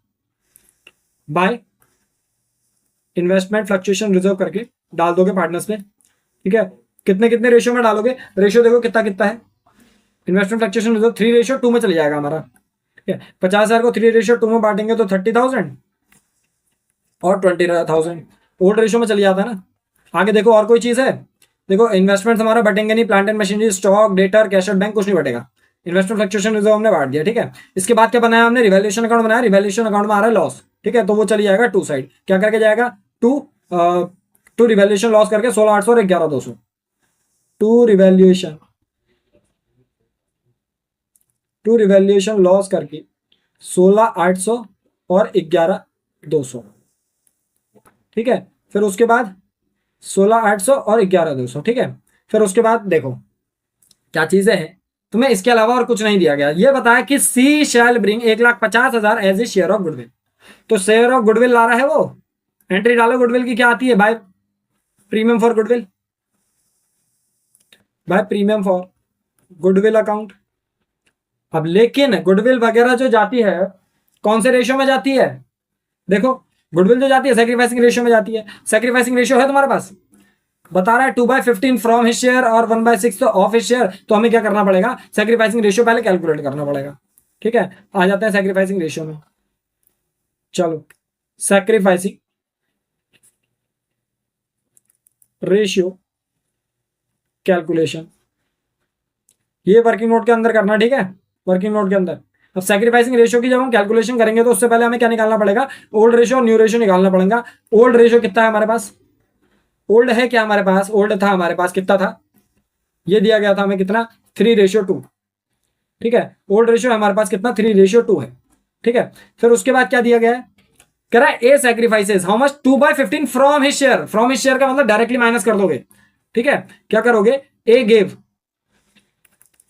S1: बाय इन्वेस्टमेंट फ्लक्चुएशन रिजर्व करके डाल दोगे पार्टनर्स में। ठीक है, कितने कितने रेशियो में डालोगे, रेशियो देखो कितना कितना है, इन्वेस्टमेंट फ्लक्चुएशन रिजर्व 3:2 में चले जाएगा हमारा। ठीक है, 50,000 को 3:2 में बांटेंगे तो 30,000 और 20,000 ओल्ड रेशियो में चली जाता है ना। आगे देखो और कोई चीज है, देखो इन्वेस्टमेंट हमारा बटेंगे नहीं, plant and machinery, stock, debtor, cash at bank कुछ नहीं बटेगा। इन्वेस्टमेंट फ्लक्चुएशन रिजर्व हमने बांट दिया। ठीक है, इसके बाद क्या बनाया हमने, रिवैल्यूएशन अकाउंट बनाया। रिवैल्यूएशन अकाउंट में आ रहा है लॉस। ठीक है, तो वो चली जाएगा टू साइड। क्या करके जाएगा, टू रिवैल्यूएशन लॉस करके 16,800 और 11,200। टू रिवैल्यूएशन लॉस करके 16,800 और 11,200। ठीक है, फिर उसके बाद 16,800 और 11,200। ठीक है, फिर उसके बाद देखो क्या चीजें हैं, तुम्हें इसके अलावा और कुछ नहीं दिया गया। ये बताया कि C shall bring 1,50,000 as a share of goodwill. तो शेयर ऑफ गुडविल ला रहा है वो, एंट्री डालो गुडविल की क्या आती है, by premium for goodwill, by premium for goodwill account. अब लेकिन गुडविल वगैरह जो जाती है कौन से रेशियो में जाती है, देखो गुडविल जो जाती है सैक्रिफाइसिंग रेशियो में जाती है। सैक्रिफाइसिंग रेशियो है तुम्हारे पास, बता रहा है 2/15 फ्रॉम हिज शेयर और 1/6 ऑफ हिज शेयर। तो हमें क्या करना पड़ेगा, सैक्रिफाइसिंग रेशियो पहले कैलकुलेट करना पड़ेगा। ठीक है, आ जाते हैं सैक्रिफाइसिंग रेशियो में। चलो सैक्रिफाइसिंग रेशियो कैलकुलेशन, ये वर्किंग नोट के अंदर करना। ठीक है, वर्किंग नोट के अंदर। अब सैक्रिफाइसिंग रेशियो की जब हम कैलकुलेशन करेंगे तो उससे पहले हमें क्या निकालना पड़ेगा, ओल्ड रेशियो और न्यू रेशियो निकालना पड़ेगा। ओल्ड रेशियो कितना है हमारे पास, ओल्ड है क्या हमारे पास, ओल्ड था हमारे पास कितना था, ये दिया गया था हमें कितना, 3:2। ठीक है, ओल्ड रेशियो हमारे पास कितना, 3:2 है। ठीक है, फिर उसके बाद क्या दिया गया है, कह रहा है A sacrifices how much, 2/15 from his share. From his share का मतलब डायरेक्टली माइनस कर दोगे। ठीक है, क्या करोगे, ए गेव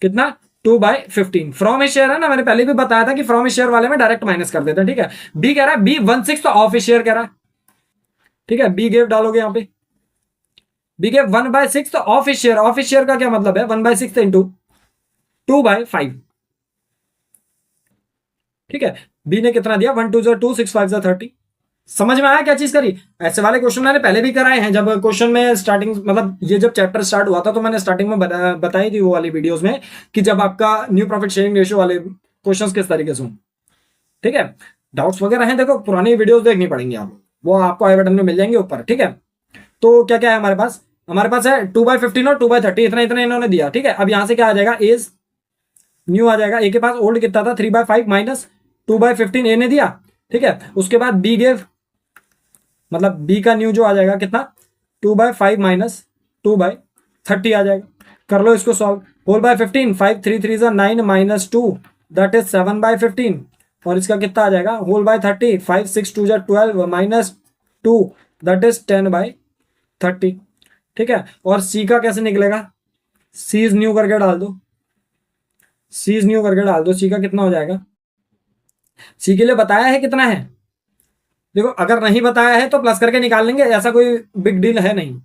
S1: कितना, 2/15 फ्रॉम हिज शेयर है ना, मैंने पहले भी बताया था कि फ्रॉम हिज शेयर वाले में डायरेक्ट माइनस कर देते हैं। ठीक है, बी कह रहा है बी 1/6 ऑफ हिज शेयर कह रहा है। ठीक है, बी गेव डालोगे यहां पे, B gave 1/6 of his share. Of his share का क्या मतलब है, 1/6 इंटू 2/5। ठीक है, बी ने कितना दिया, 1 2 2 6 5 30। समझ में आया क्या चीज करी। ऐसे वाले क्वेश्चन मैंने पहले भी कराए हैं, जब क्वेश्चन में स्टार्टिंग मतलब ये जब चैप्टर स्टार्ट हुआ था तो मैंने स्टार्टिंग में बताई थी वो वाली वीडियोस में कि जब आपका न्यू प्रॉफिट शेयरिंग रेशियो वाले क्वेश्चंस किस तरीके से हों। ठीक है, डाउट्स वगैरह हैं देखो पुरानी वीडियोस देखनी पड़ेंगी, आप वो आपको आई बटन में मिल जाएंगे ऊपर। ठीक है, तो क्या क्या है हमारे पास, हमारे पास है 2/15 और 2/30, इतना इतना इन्होंने दिया। ठीक है, अब यहां से क्या आ जाएगा, एज न्यू आ जाएगा। ए के पास ओल्ड कितना था, 3/5 माइनस 2/15 ए ने दिया। ठीक है, उसके बाद बी गेव मतलब बी का न्यू जो आ जाएगा कितना, 2/5 माइनस 2/30 आ जाएगा। कर लो इसको solve. Whole by 15, 5 3 3 9 minus 2 that is 7/15। और इसका कितना आ जाएगा, whole by 30, 5 6 2 12 minus 2 that is 10/30। ठीक है, और सी का कैसे निकलेगा, सी इज न्यू करके डाल दो, सी इज न्यू करके डाल दो, सी का कितना हो जाएगा, सी के लिए बताया है कितना है, देखो अगर नहीं बताया है तो प्लस करके निकाल लेंगे, ऐसा कोई बिग डील है नहीं।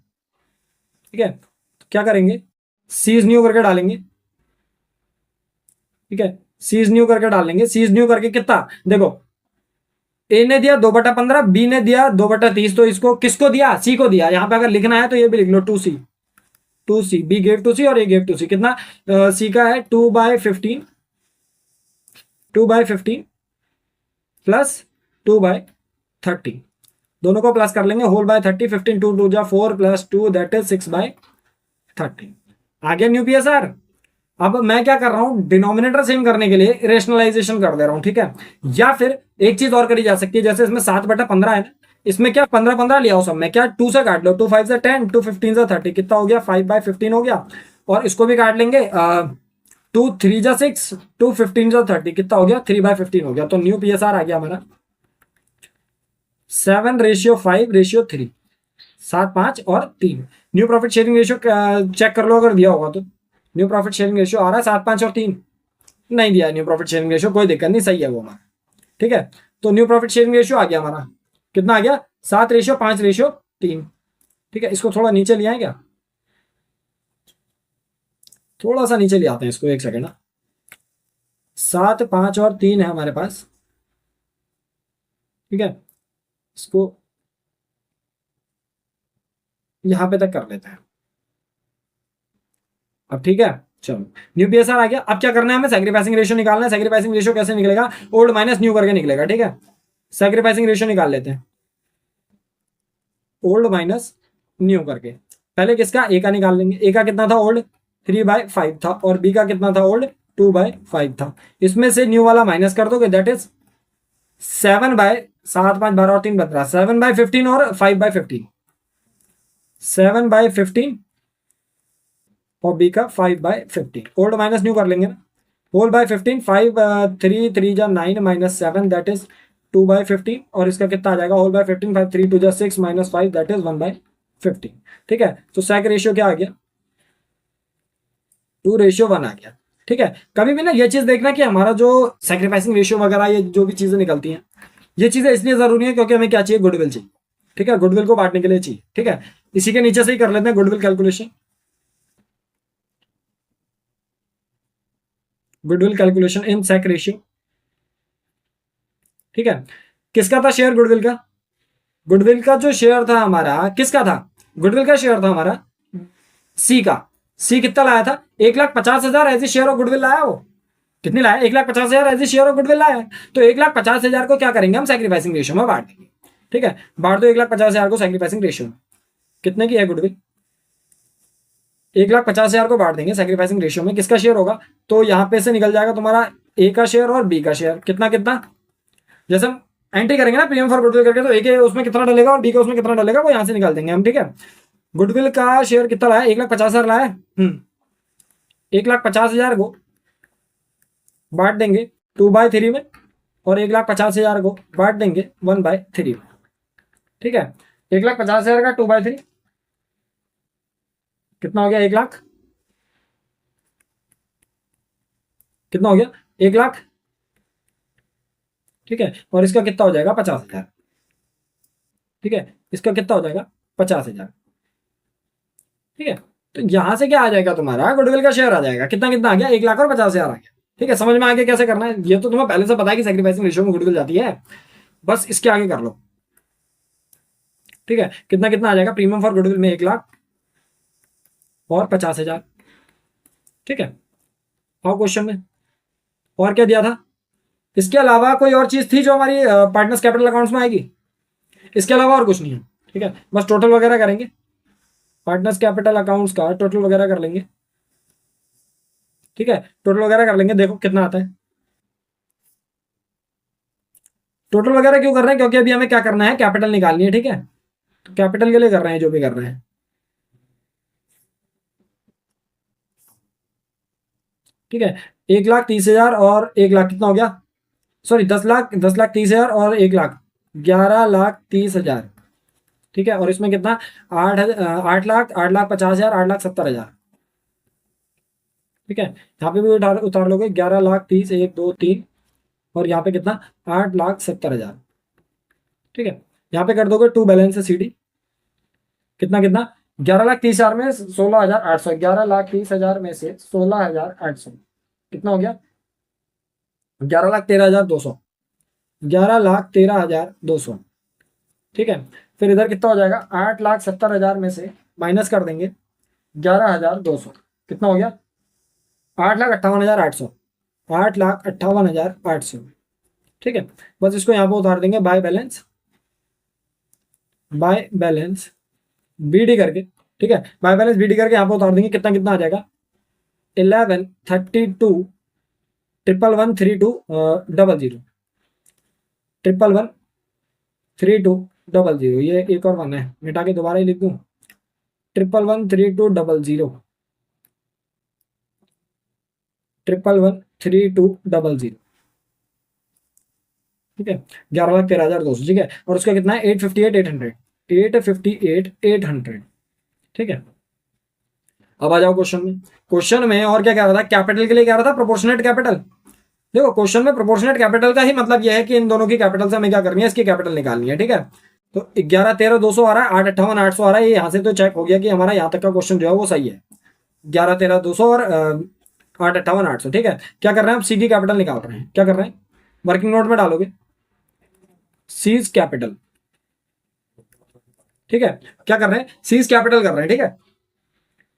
S1: ठीक है, तो क्या करेंगे, सी इज न्यू करके डालेंगे। ठीक है, सी इज न्यू करके डालेंगे, सी इज न्यू करके कितना, देखो ए ने दिया 2/15, बी ने दिया 2/30, तो इसको किसको दिया, सी को दिया। यहां पे अगर लिखना है तो ये भी लिख लो 2C, 2C, B gave to C और ए गेव टू सी। कितना, सी का है 2/15, 2/15 प्लस 2/30, दोनों को प्लस कर लेंगे, whole by 30, 15 2 2 4 plus 2 that is 6/30। आ गया न्यू पीएसआर। अब मैं क्या कर रहा हूं, डिनोमिनेटर सेम करने के लिए रेशनलाइजेशन कर दे रहा हूं। ठीक है, या फिर एक चीज और करी जा सकती है, जैसे इसमें 7/15 है ना, इसमें क्या 15 लिया हो सब में, क्या 2 से काट लो, 2 5 से 10, 2 15 से 30, कितना हो गया 5/15 हो गया। और इसको भी काट लेंगे, 2 3 जा 6, 2 15 जा 30, कितना हो गया 3/15 हो गया। तो न्यू पीएसआर आ गया हमारा 7:5:3, 7 5 और 3। New profit sharing ratio check कर लो अगर दिया होगा तो, न्यू प्रॉफिट शेयरिंग रेशियो आ रहा है 7 5 और 3, नहीं दिया न्यू प्रॉफिट शेयरिंग रेशियो, कोई दिक्कत नहीं, सही है वो हमारा। ठीक है, तो न्यू प्रॉफिट शेयरिंग रेशियो आ गया हमारा, कितना आ गया 7:5:3। ठीक है, इसको थोड़ा नीचे ले आए क्या, थोड़ा सा नीचे ले आते हैं इसको, एक सेकेंड ना, 7 5 और 3 है हमारे पास। ठीक है, इसको यहां पे तक कर लेते हैं अब। ठीक है, चलो न्यू पीएसआर आ गया। अब क्या करना है, हमें सैक्रिफाइसिंग रेशियो निकालना है। सैक्रिफाइसिंग रेशियो कैसे निकलेगा, ओल्ड माइनस न्यू करके निकलेगा। ठीक है, सैक्रिफाइसिंग रेशियो निकाल लेते हैं, ओल्ड माइनस न्यू करके। पहले किसका, ए का निकाल लेंगे। ए का कितना था ओल्ड, 3/5 था, और बी का कितना था ओल्ड, 2/5 था। इसमें से न्यू वाला माइनस कर दोगे, दैट इज 7/7 5 12 और 3 15, 7/15 और 5/15, 7/15 और बी का 5/15। ओल्ड माइनस न्यू कर लेंगे ना, होल बाय 15, 5 3 3 जा 9 माइनस 7 दैट इज 2/15, और इसका कितना आ जाएगा, होल बाय 15, 5 3 2 जा 6 माइनस 5 दैट इज 1/15। ठीक है, तो सैक रेशियो क्या आ गया, 2:1 आ गया। ठीक है, कभी भी ना ये चीज देखना कि हमारा जो सैक्रिफाइसिंग रेशियो वगैरह ये जो भी चीजें निकलती हैं, ये चीजें इसलिए जरूरी है क्योंकि हमें क्या चाहिए, गुडविल चाहिए। ठीक है, गुडविल को बांटने के लिए चाहिए। ठीक है, इसी के नीचे से ही कर लेते हैं goodwill calculation, goodwill calculation in sac ratio. ठीक है, किसका था शेयर गुडविल का, गुडविल का जो शेयर था हमारा, किसका था, गुडविल का शेयर था हमारा सी का। सी कितना लाया था, 1,50,000 as a share of goodwill लाया वो, कितनी लाया, 1,50,000 as a share of goodwill लाया। तो 1,50,000 को क्या करेंगे हम, सैक्रिफाइसिंग रेशियो में बांट देंगे। ठीक है, बांट दो 1,50,000 को सैक्रिफाइसिंग रेशियो में, कितने की है गुडविल, 1,50,000 को बांट देंगे सैक्रिफाइसिंग रेशियो में, किसका शेयर होगा, तो यहां पे से निकल जाएगा तुम्हारा ए का शेयर और बी का शेयर, कितना कितना, जैसे हम एंट्री करेंगे ना प्रीमियम फॉर गुडविल करके, तो ए के उसमें कितना डलेगा और बी का उसमें कितना डलेगा वो यहां से निकाल देंगे हम। ठीक है, गुडविल का शेयर कितना लाया, 1,50,000 लाया। 1,50,000 को बांट देंगे 2/3 में, और 1,50,000 को बांट देंगे 1/3 में। ठीक है, 1,50,000 का 2/3 कितना हो गया, 1,00,000, कितना हो गया 1,00,000। ठीक है, और इसका कितना हो जाएगा 50,000। ठीक है, इसका कितना हो जाएगा 50,000। ठीक है, तो यहां से क्या आ जाएगा तुम्हारा, गुडविल का शेयर आ जाएगा, कितना कितना आ गया, 1,00,000 और 50,000 आ गया। ठीक है, समझ में आ गया कैसे करना है, ये तो तुम्हें पहले से पता है कि सैक्रिफाइसिंग रेशियो में गुडविल जाती है, बस इसके आगे कर लो। ठीक है, कितना कितना आ जाएगा, प्रीमियम फॉर गुडविल में 1,00,000 और 50,000। ठीक है, और क्वेश्चन में और क्या दिया था, इसके अलावा कोई और चीज थी जो हमारी पार्टनर्स कैपिटल अकाउंट्स में आएगी, इसके अलावा और कुछ नहीं है। ठीक है, बस टोटल वगैरह करेंगे, पार्टनर्स कैपिटल अकाउंट्स का टोटल वगैरह कर लेंगे। ठीक है, टोटल वगैरह कर लेंगे, देखो कितना आता है। टोटल वगैरह क्यों कर रहे हैं, क्योंकि अभी हमें क्या करना है, कैपिटल निकालनी है। ठीक है, तो कैपिटल के लिए कर रहे हैं जो भी कर रहे हैं। ठीक है, 1,30,000 और 1 लाख कितना हो गया, सॉरी 10,30,000 और 1 लाख 11,30,000। ठीक है, और इसमें कितना 8 लाख 8,50,000 8,70,000। ठीक है, यहाँ पे भी उतार उतार लोगे 11,30,000 1 2 3 और यहाँ पे कितना 8,70,000। ठीक है, यहाँ पे कर दोगे टू बैलेंस सीडी कितना कितना 11,30,000 में 16,800, 11,30,000 में से 16,800 कितना हो गया 11,13,200, 11,13,200। ठीक है, फिर इधर कितना हो जाएगा 8,70,000 में से माइनस कर देंगे 11,200 कितना हो गया 8,58,800, 8,58,800। ठीक है, बस इसको यहाँ पे उतार देंगे बाय बैलेंस बीडी करके। ठीक है, बाय बैलेंस बीडी करके यहाँ पे उतार देंगे कितना कितना आ जाएगा 11,32,111,132,00, 11,32,111,32,00। ये एक और वन है, मिटा के दोबारा ही लिख दूं 11,32,000, 11,32,000। ठीक है, 11,13,200। ठीक है, और उसका कितना है 858,800, 858,800। ठीक है, अब आ जाओ क्वेश्चन में। क्वेश्चन में और क्या कह रहा था, कैपिटल के लिए कह रहा था प्रोपोर्शनेट कैपिटल। देखो क्वेश्चन में प्रोपोर्शनेट कैपिटल का ही मतलब यह है कि इन दोनों की कैपिटल से हमें क्या करनी है, इसकी कैपिटल निकालनी है। ठीक है, तो 11,13,200 आ रहा है, 8,58,800 आ रहा है, यहाँ से तो चेक हो गया कि हमारा यहाँ तक का क्वेश्चन जो है वो सही है, 11,13,200 और 8,58,800। ठीक है, क्या कर रहे हैं, हम सी की कैपिटल निकाल रहे हैं। क्या कर रहे हैं, वर्किंग नोट में डालोगे सीज कैपिटल। ठीक है, क्या कर रहे हैं, सीज कैपिटल कर रहे हैं। ठीक है,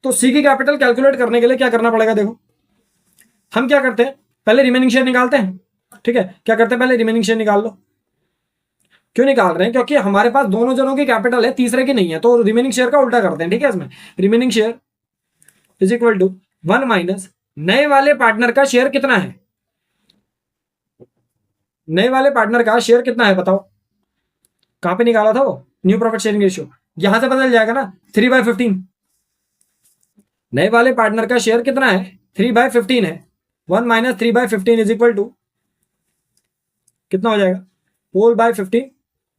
S1: तो सी की कैपिटल कैलकुलेट करने के लिए क्या करना पड़ेगा, देखो हम क्या करते हैं, पहले रिमेनिंग शेयर निकालते हैं। ठीक है, क्या करते हैं, पहले रिमेनिंग शेयर निकाल लो। क्यों निकाल रहे हैं, क्योंकि हमारे पास दोनों जनों की कैपिटल है, तीसरे की नहीं है, तो रिमेनिंग शेयर का उल्टा करते हैं। ठीक है, इसमें remaining share is equal to 1 minus नए वाले पार्टनर का शेयर कितना है, नए वाले पार्टनर का शेयर कितना है बताओ, कहां पे निकाला था वो, न्यू प्रॉफिट शेयरिंग रेशियो, यहां से बदल जाएगा ना 3/15। नए वाले पार्टनर का शेयर कितना है 3/15 है, 1 माइनस 3/15 इज इक्वल टू कितना हो जाएगा 4/15,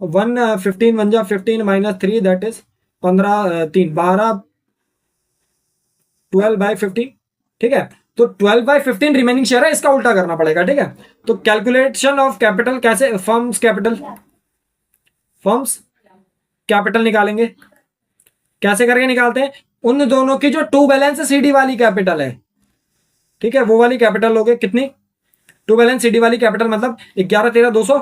S1: 1 15 बन जा 15 माइनस 3 दैट इज 15 3 12 12/15। ठीक है, तो 12/15 रिमेनिंग शेयर है, इसका उल्टा करना पड़ेगा। ठीक है, तो कैलकुलेशन ऑफ कैपिटल कैसे, फर्म्स कैपिटल निकालेंगे, कैसे करके निकालते हैं, उन दोनों की जो टू बैलेंस सीडी वाली कैपिटल है। ठीक है, वो वाली कैपिटल लोगे कितनी, टू बैलेंस सीडी वाली कैपिटल मतलब 11,13,200,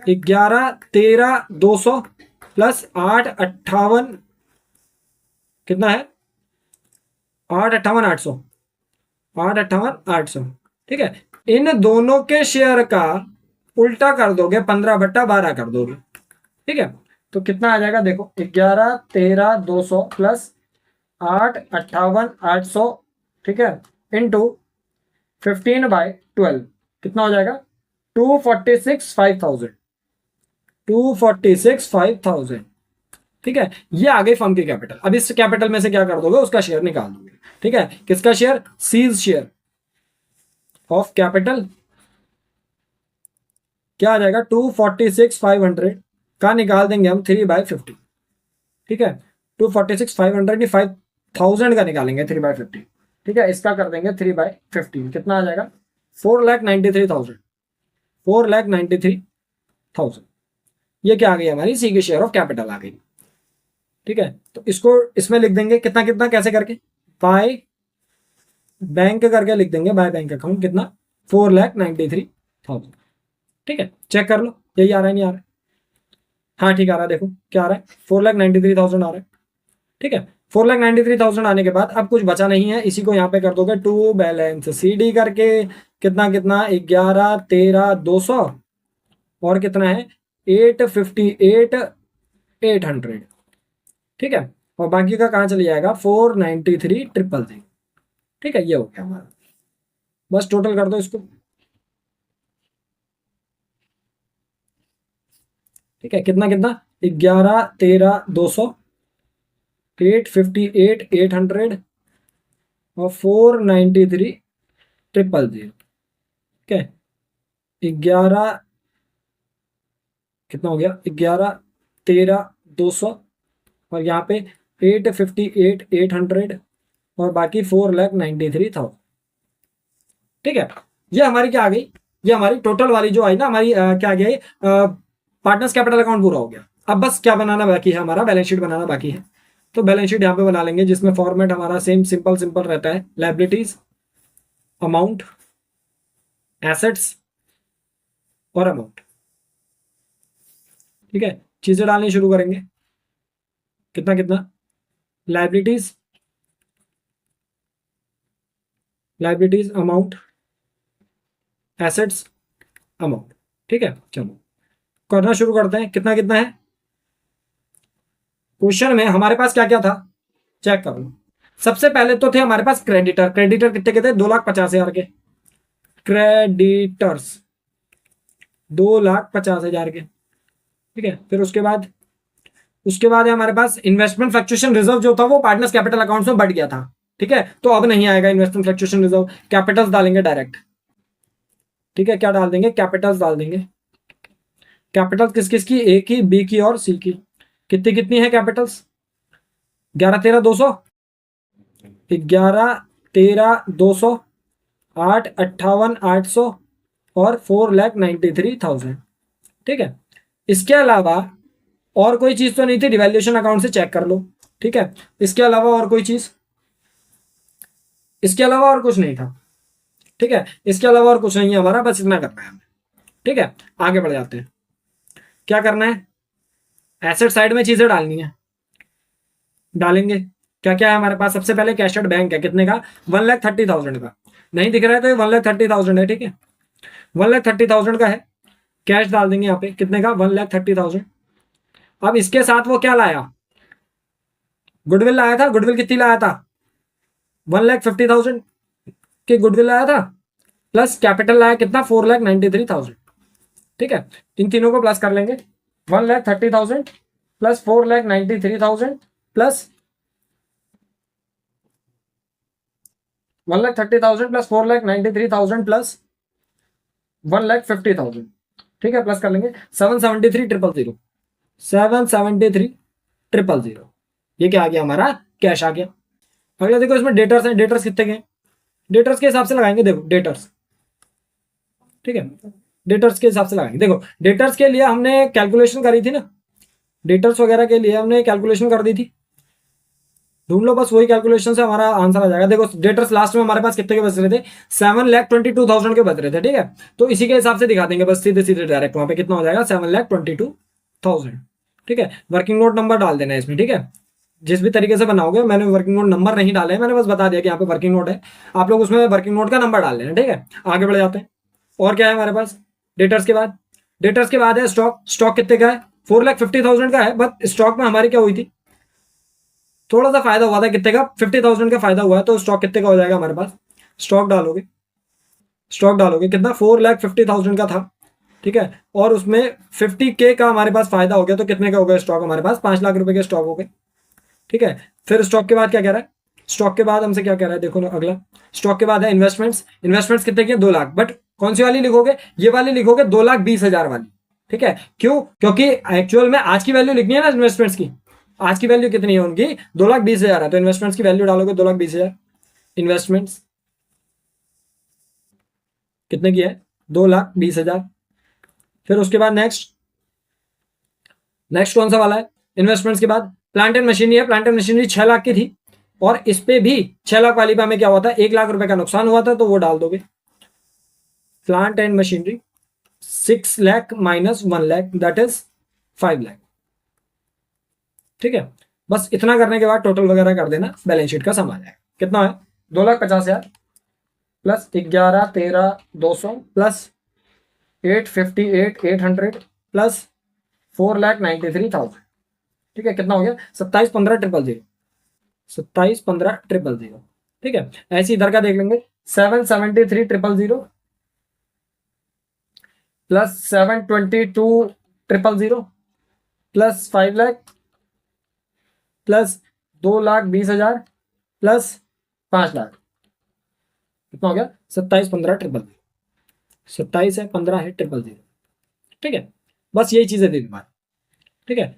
S1: 11,13,200 प्लस 8,58 कितना है 8,58,800, 8,58,800। ठीक है, इन दोनों के शेयर का उल्टा कर दोगे 15/12 कर दोगे। ठीक है, तो कितना आ जाएगा देखो 11,13,200 प्लस 8,58,800। ठीक है, इंटू 15/12 कितना हो जाएगा 246,500, 246,500। ठीक है, ये आ गई फर्म की कैपिटल। अब इस कैपिटल में से क्या कर दोगे, उसका शेयर निकाल दोगे। ठीक है, किसका शेयर, सीज शेयर ऑफ कैपिटल क्या आ जाएगा 246,500 का निकाल देंगे हम 3/50। ठीक है, 246,500 5,000 का निकालेंगे 3/50। ठीक है, इसका कर देंगे 3/15 कितना आ जाएगा 4,93,000, 4,93,000। ये क्या आ गई हमारी सी की शेयर ऑफ कैपिटल आ गई। ठीक है, तो इसको इसमें लिख देंगे कितना कितना कैसे करके, बाय बैंक करके लिख देंगे, बाय बैंक अकाउंट कितना 4,93,000। ठीक है, चेक कर लो यही आ रहा है नहीं आ रहा है, हाँ ठीक आ रहा है, देखो क्या आ रहा है 4,93,000 आ रहा है। ठीक है, 4,93,000 आने के बाद अब कुछ बचा नहीं है, इसी को यहाँ पे कर दोगे टू बैलेंस सी डी करके कितना कितना 11,13,200 और कितना है 858,800। ठीक है, और बाकी का कहाँ चले जाएगा 493,000। ठीक है, ये हो गया हमारा, बस टोटल कर दो इसको। ठीक है, कितना कितना 11,13,200, 858,800 और 493,000 000, ठीक है। 11 कितना हो गया, 11, 13, 200, और यहाँ पे 858, 800, और बाकी 4,93,000, ठीक है। ये हमारी क्या आ गई, ये हमारी टोटल वाली जो आई ना हमारी क्या आ गई, पार्टनर्स कैपिटल अकाउंट पूरा हो गया। अब बस क्या बनाना बाकी है, हमारा बैलेंस शीट बनाना बाकी है। तो बैलेंस शीट यहाँ पे बना लेंगे जिसमें फॉर्मेट हमारा सेम सिंपल सिंपल रहता है, लायबिलिटीज, अमाउंट, एसेट्स और अमाउंट, ठीक है। चीजें डालनी शुरू करेंगे, कितना कितना, liabilities, liabilities, amount, assets, amount, ठीक है। चलो करना शुरू करते हैं, कितना कितना है। क्वेश्चन में हमारे पास क्या क्या था, चेक कर लो। सबसे पहले तो थे हमारे पास क्रेडिटर, क्रेडिटर कितने के थे, 2,50,000 के क्रेडिटर्स, 2,50,000 के, ठीक है। फिर उसके बाद है हमारे पास इन्वेस्टमेंट फ्लक्चुएशन रिजर्व, जो था वो पार्टनर्स कैपिटल अकाउंट में बढ़ गया था, ठीक है। तो अब नहीं आएगा इन्वेस्टमेंट फ्लक्चुएशन रिजर्व, कैपिटल्स डालेंगे डायरेक्ट, ठीक है। क्या डाल देंगे, कैपिटल्स डाल देंगे। कैपिटल किस किस की, ए की, बी की और सी की। कितनी कितनी है कैपिटल्स, 11, 13, 200, 11, 13, 200, 8, 58, 800 और 4,93,000, ठीक है। इसके अलावा और कोई चीज तो नहीं थी, रिवैल्यूएशन अकाउंट से चेक कर लो, ठीक है। इसके अलावा और कोई चीज, इसके अलावा और कुछ नहीं था, ठीक है। इसके अलावा और कुछ नहीं है हमारा, बस इतना करना है हमें, ठीक है। आगे बढ़ जाते हैं, क्या करना है, एसेट साइड में चीजें डालनी है, डालेंगे। क्या क्या है हमारे पास, सबसे पहले कैश एट बैंक है, कितने का, 1,30,000 का। नहीं दिख रहा है तो ये 1,30,000 है, ठीक है। 1,30,000 का है, कैश डाल देंगे यहाँ पे, कितने का, 1,30,000। अब इसके साथ वो क्या लाया, गुडविल लाया था, गुडविल कितनी लाया था, 1,50,000 की गुडविल लाया था, प्लस कैपिटल लाया कितना, 4,93,000, ठीक है। इन तीनों को प्लस कर लेंगे, 1,30,000 प्लस 4,93,000 प्लस 1,30,000 प्लस 4,93,000 प्लस 1,50,000, ठीक है। प्लस कर लेंगे 773,000, 773,000, ये क्या आ गया हमारा, कैश आ गया। अगला देखो इसमें डेटर्स हैं, डेटर्स कितने के, डेटर्स के हिसाब से लगाएंगे, देखो डेटर्स, ठीक है। डेटर्स के हिसाब से लगाएंगे, देखो डेटर्स के लिए हमने कैलकुलेशन करी थी ना, डेटर्स वगैरह के लिए हमने कैलकुलेशन कर दी थी, ढूंढ लो बस, वही कैलकुलेशन से हमारा आंसर आ जाएगा। देखो डेटर्स लास्ट में हमारे पास कितने के बच रहे थे, 7,22,000 के बच रहे थे, ठीक है। तो इसी के हिसाब से दिखा देंगे बस, सीधे सीधे डायरेक्ट वहां पे कितना हो जाएगा, 7,22,000, ठीक है। वर्किंग नोट नंबर डाल देना है इसमें, ठीक है। जिस भी तरीके से बनाओगे, मैंने वर्किंग नोट नंबर नहीं डाले हैं, मैंने बस बता दिया कि यहाँ पे वर्किंग नोट है, आप लोग उसमें वर्किंग नोट का नंबर डाल लेना, ठीक है। आगे बढ़ जाते हैं, और क्या है हमारे पास, डेटर्स के बाद, डेटर्स के बाद है स्टॉक, स्टॉक कितने का है, 4,50,000 का है, बट स्टॉक में हमारी क्या हुई थी, थोड़ा सा फायदा हुआ था, कितने का, 50,000 का फायदा हुआ है, तो स्टॉक कितने का हो जाएगा हमारे पास, स्टॉक डालोगे, स्टॉक डालोगे कितना, 4,50,000 का था, ठीक है। और उसमें 50K का हमारे पास फायदा हो गया, तो कितने का हो गया स्टॉक हमारे पास, 5 लाख रुपए के स्टॉक हो गए, ठीक है। फिर स्टॉक के बाद क्या कह रहा है, स्टॉक के बाद हमसे क्या कह रहा है, देखो ना अगला, स्टॉक के बाद है इन्वेस्टमेंट्स, इन्वेस्टमेंट्स कितने की, 2 लाख, बट कौन सी वाली लिखोगे, ये वाली लिखोगे, 2,20,000 वाली, ठीक है। क्यों, क्योंकि एक्चुअल में आज की वैल्यू लिखनी है ना इन्वेस्टमेंट्स की, आज की वैल्यू कितनी है उनकी, 2,20,000 है, तो इन्वेस्टमेंट्स की वैल्यू डालोगे 2,20,000, इन्वेस्टमेंट्स कितने की है, 2,20,000। फिर उसके बाद नेक्स्ट, नेक्स्ट कौन सा वाला है, इन्वेस्टमेंट्स के बाद प्लांट एंड मशीनरी है, प्लांट एंड मशीनरी 6 लाख की थी, और इस पे भी 6 लाख वाली पे हमें क्या हुआ था, 1 लाख रुपए का नुकसान हुआ था, तो वो डाल दोगे, plant and machinery 6 lakh minus 1 lakh, that is 5 lakh, ठीक है। बस इतना करने के बाद टोटल वगैरह कर देना, बैलेंस शीट का सम आ जाएगा, कितना है, 2,50,000 प्लस 11, 13, 200 प्लस 858, 800 प्लस 4,93,000, ठीक है। कितना हो गया, 27,15,000, 27,15,000, ठीक है। ऐसे इधर का देख लेंगे, 773,000 plus 722,000 plus 5 lakh plus 2,20,000 plus 5 lakh, कितना हो गया 27 15 000, 27 है 15 है 000, ठीक है। बस यही चीजें थी तुम्हारी, ठीक है।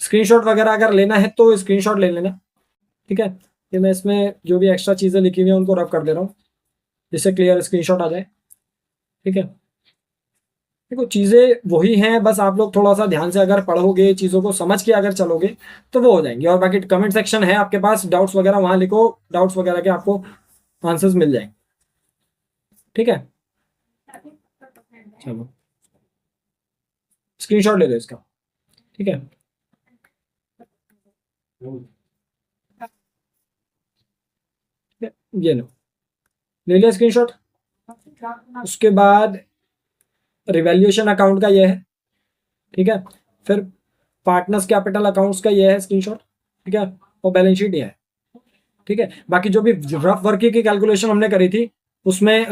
S1: स्क्रीनशॉट वगैरह अगर लेना है तो स्क्रीनशॉट ले लेना, ठीक है। ये मैं इसमें जो भी एक्स्ट्रा चीजें लिखी हुई हैं उनको रब कर दे रहा हूँ जिससे क्लियर स्क्रीनशॉट आ जाए, ठीक है। देखो चीजें वही हैं, बस आप लोग थोड़ा सा ध्यान से अगर पढ़ोगे, चीजों को समझ के अगर चलोगे तो वो हो जाएंगे। और बाकी कमेंट सेक्शन है आपके पास, डाउट्स वगैरह वहां लिखो, डाउट्स वगैरह के आपको आंसर्स मिल जाएंगे, ठीक है। चलो स्क्रीनशॉट ले लो इसका, ठीक है। ये लो, ले लिया स्क्रीनशॉट। उसके बाद रिवैल्यूएशन अकाउंट का ये है, ठीक है। फिर पार्टनर्स कैपिटल अकाउंट्स का ये है स्क्रीनशॉट, ठीक है। और बैलेंस शीट ये है, ठीक है। बाकी जो भी रफ वर्किंग की कैलकुलेशन हमने करी थी उसमें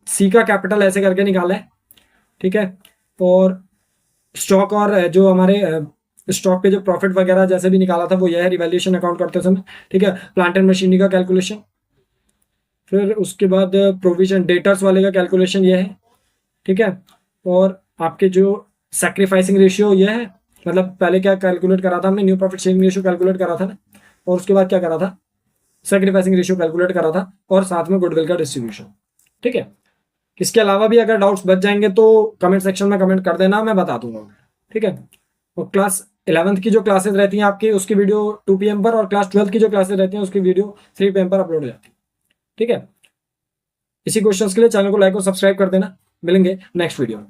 S1: सी का कैपिटल ऐसे करके निकाला है, ठीक है। और स्टॉक और जो हमारे स्टॉक पे जो प्रॉफिट वगैरह जैसे भी निकाला था वो यह है रिवैल्यूएशन अकाउंट करते समय, ठीक है। प्लांट एंड मशीनरी का कैलकुलेशन, फिर उसके बाद प्रोविजन डेटर्स वाले का कैलकुलेशन ये है, ठीक है। और आपके जो सैक्रिफाइसिंग रेशियो ये है, मतलब पहले क्या कैलकुलेट करा था हमने, new profit sharing ratio calculate करा था ना, और उसके बाद क्या करा था, सैक्रिफाइसिंग रेशियो कैलकुलेट करा था, और साथ में गुडविल का डिस्ट्रीब्यूशन, ठीक है। इसके अलावा भी अगर डाउट्स बच जाएंगे तो कमेंट सेक्शन में कमेंट कर देना, मैं बता दूंगा, ठीक है। और क्लास 11th की जो क्लासेस रहती हैं आपकी उसकी वीडियो 2 PM पर, और क्लास 12th की जो क्लासेस रहती हैं उसकी वीडियो 3 PM पर अपलोड हो जाती है, ठीक है। इसी क्वेश्चंस के लिए चैनल को लाइक और सब्सक्राइब कर देना। मिलेंगे नेक्स्ट वीडियो में।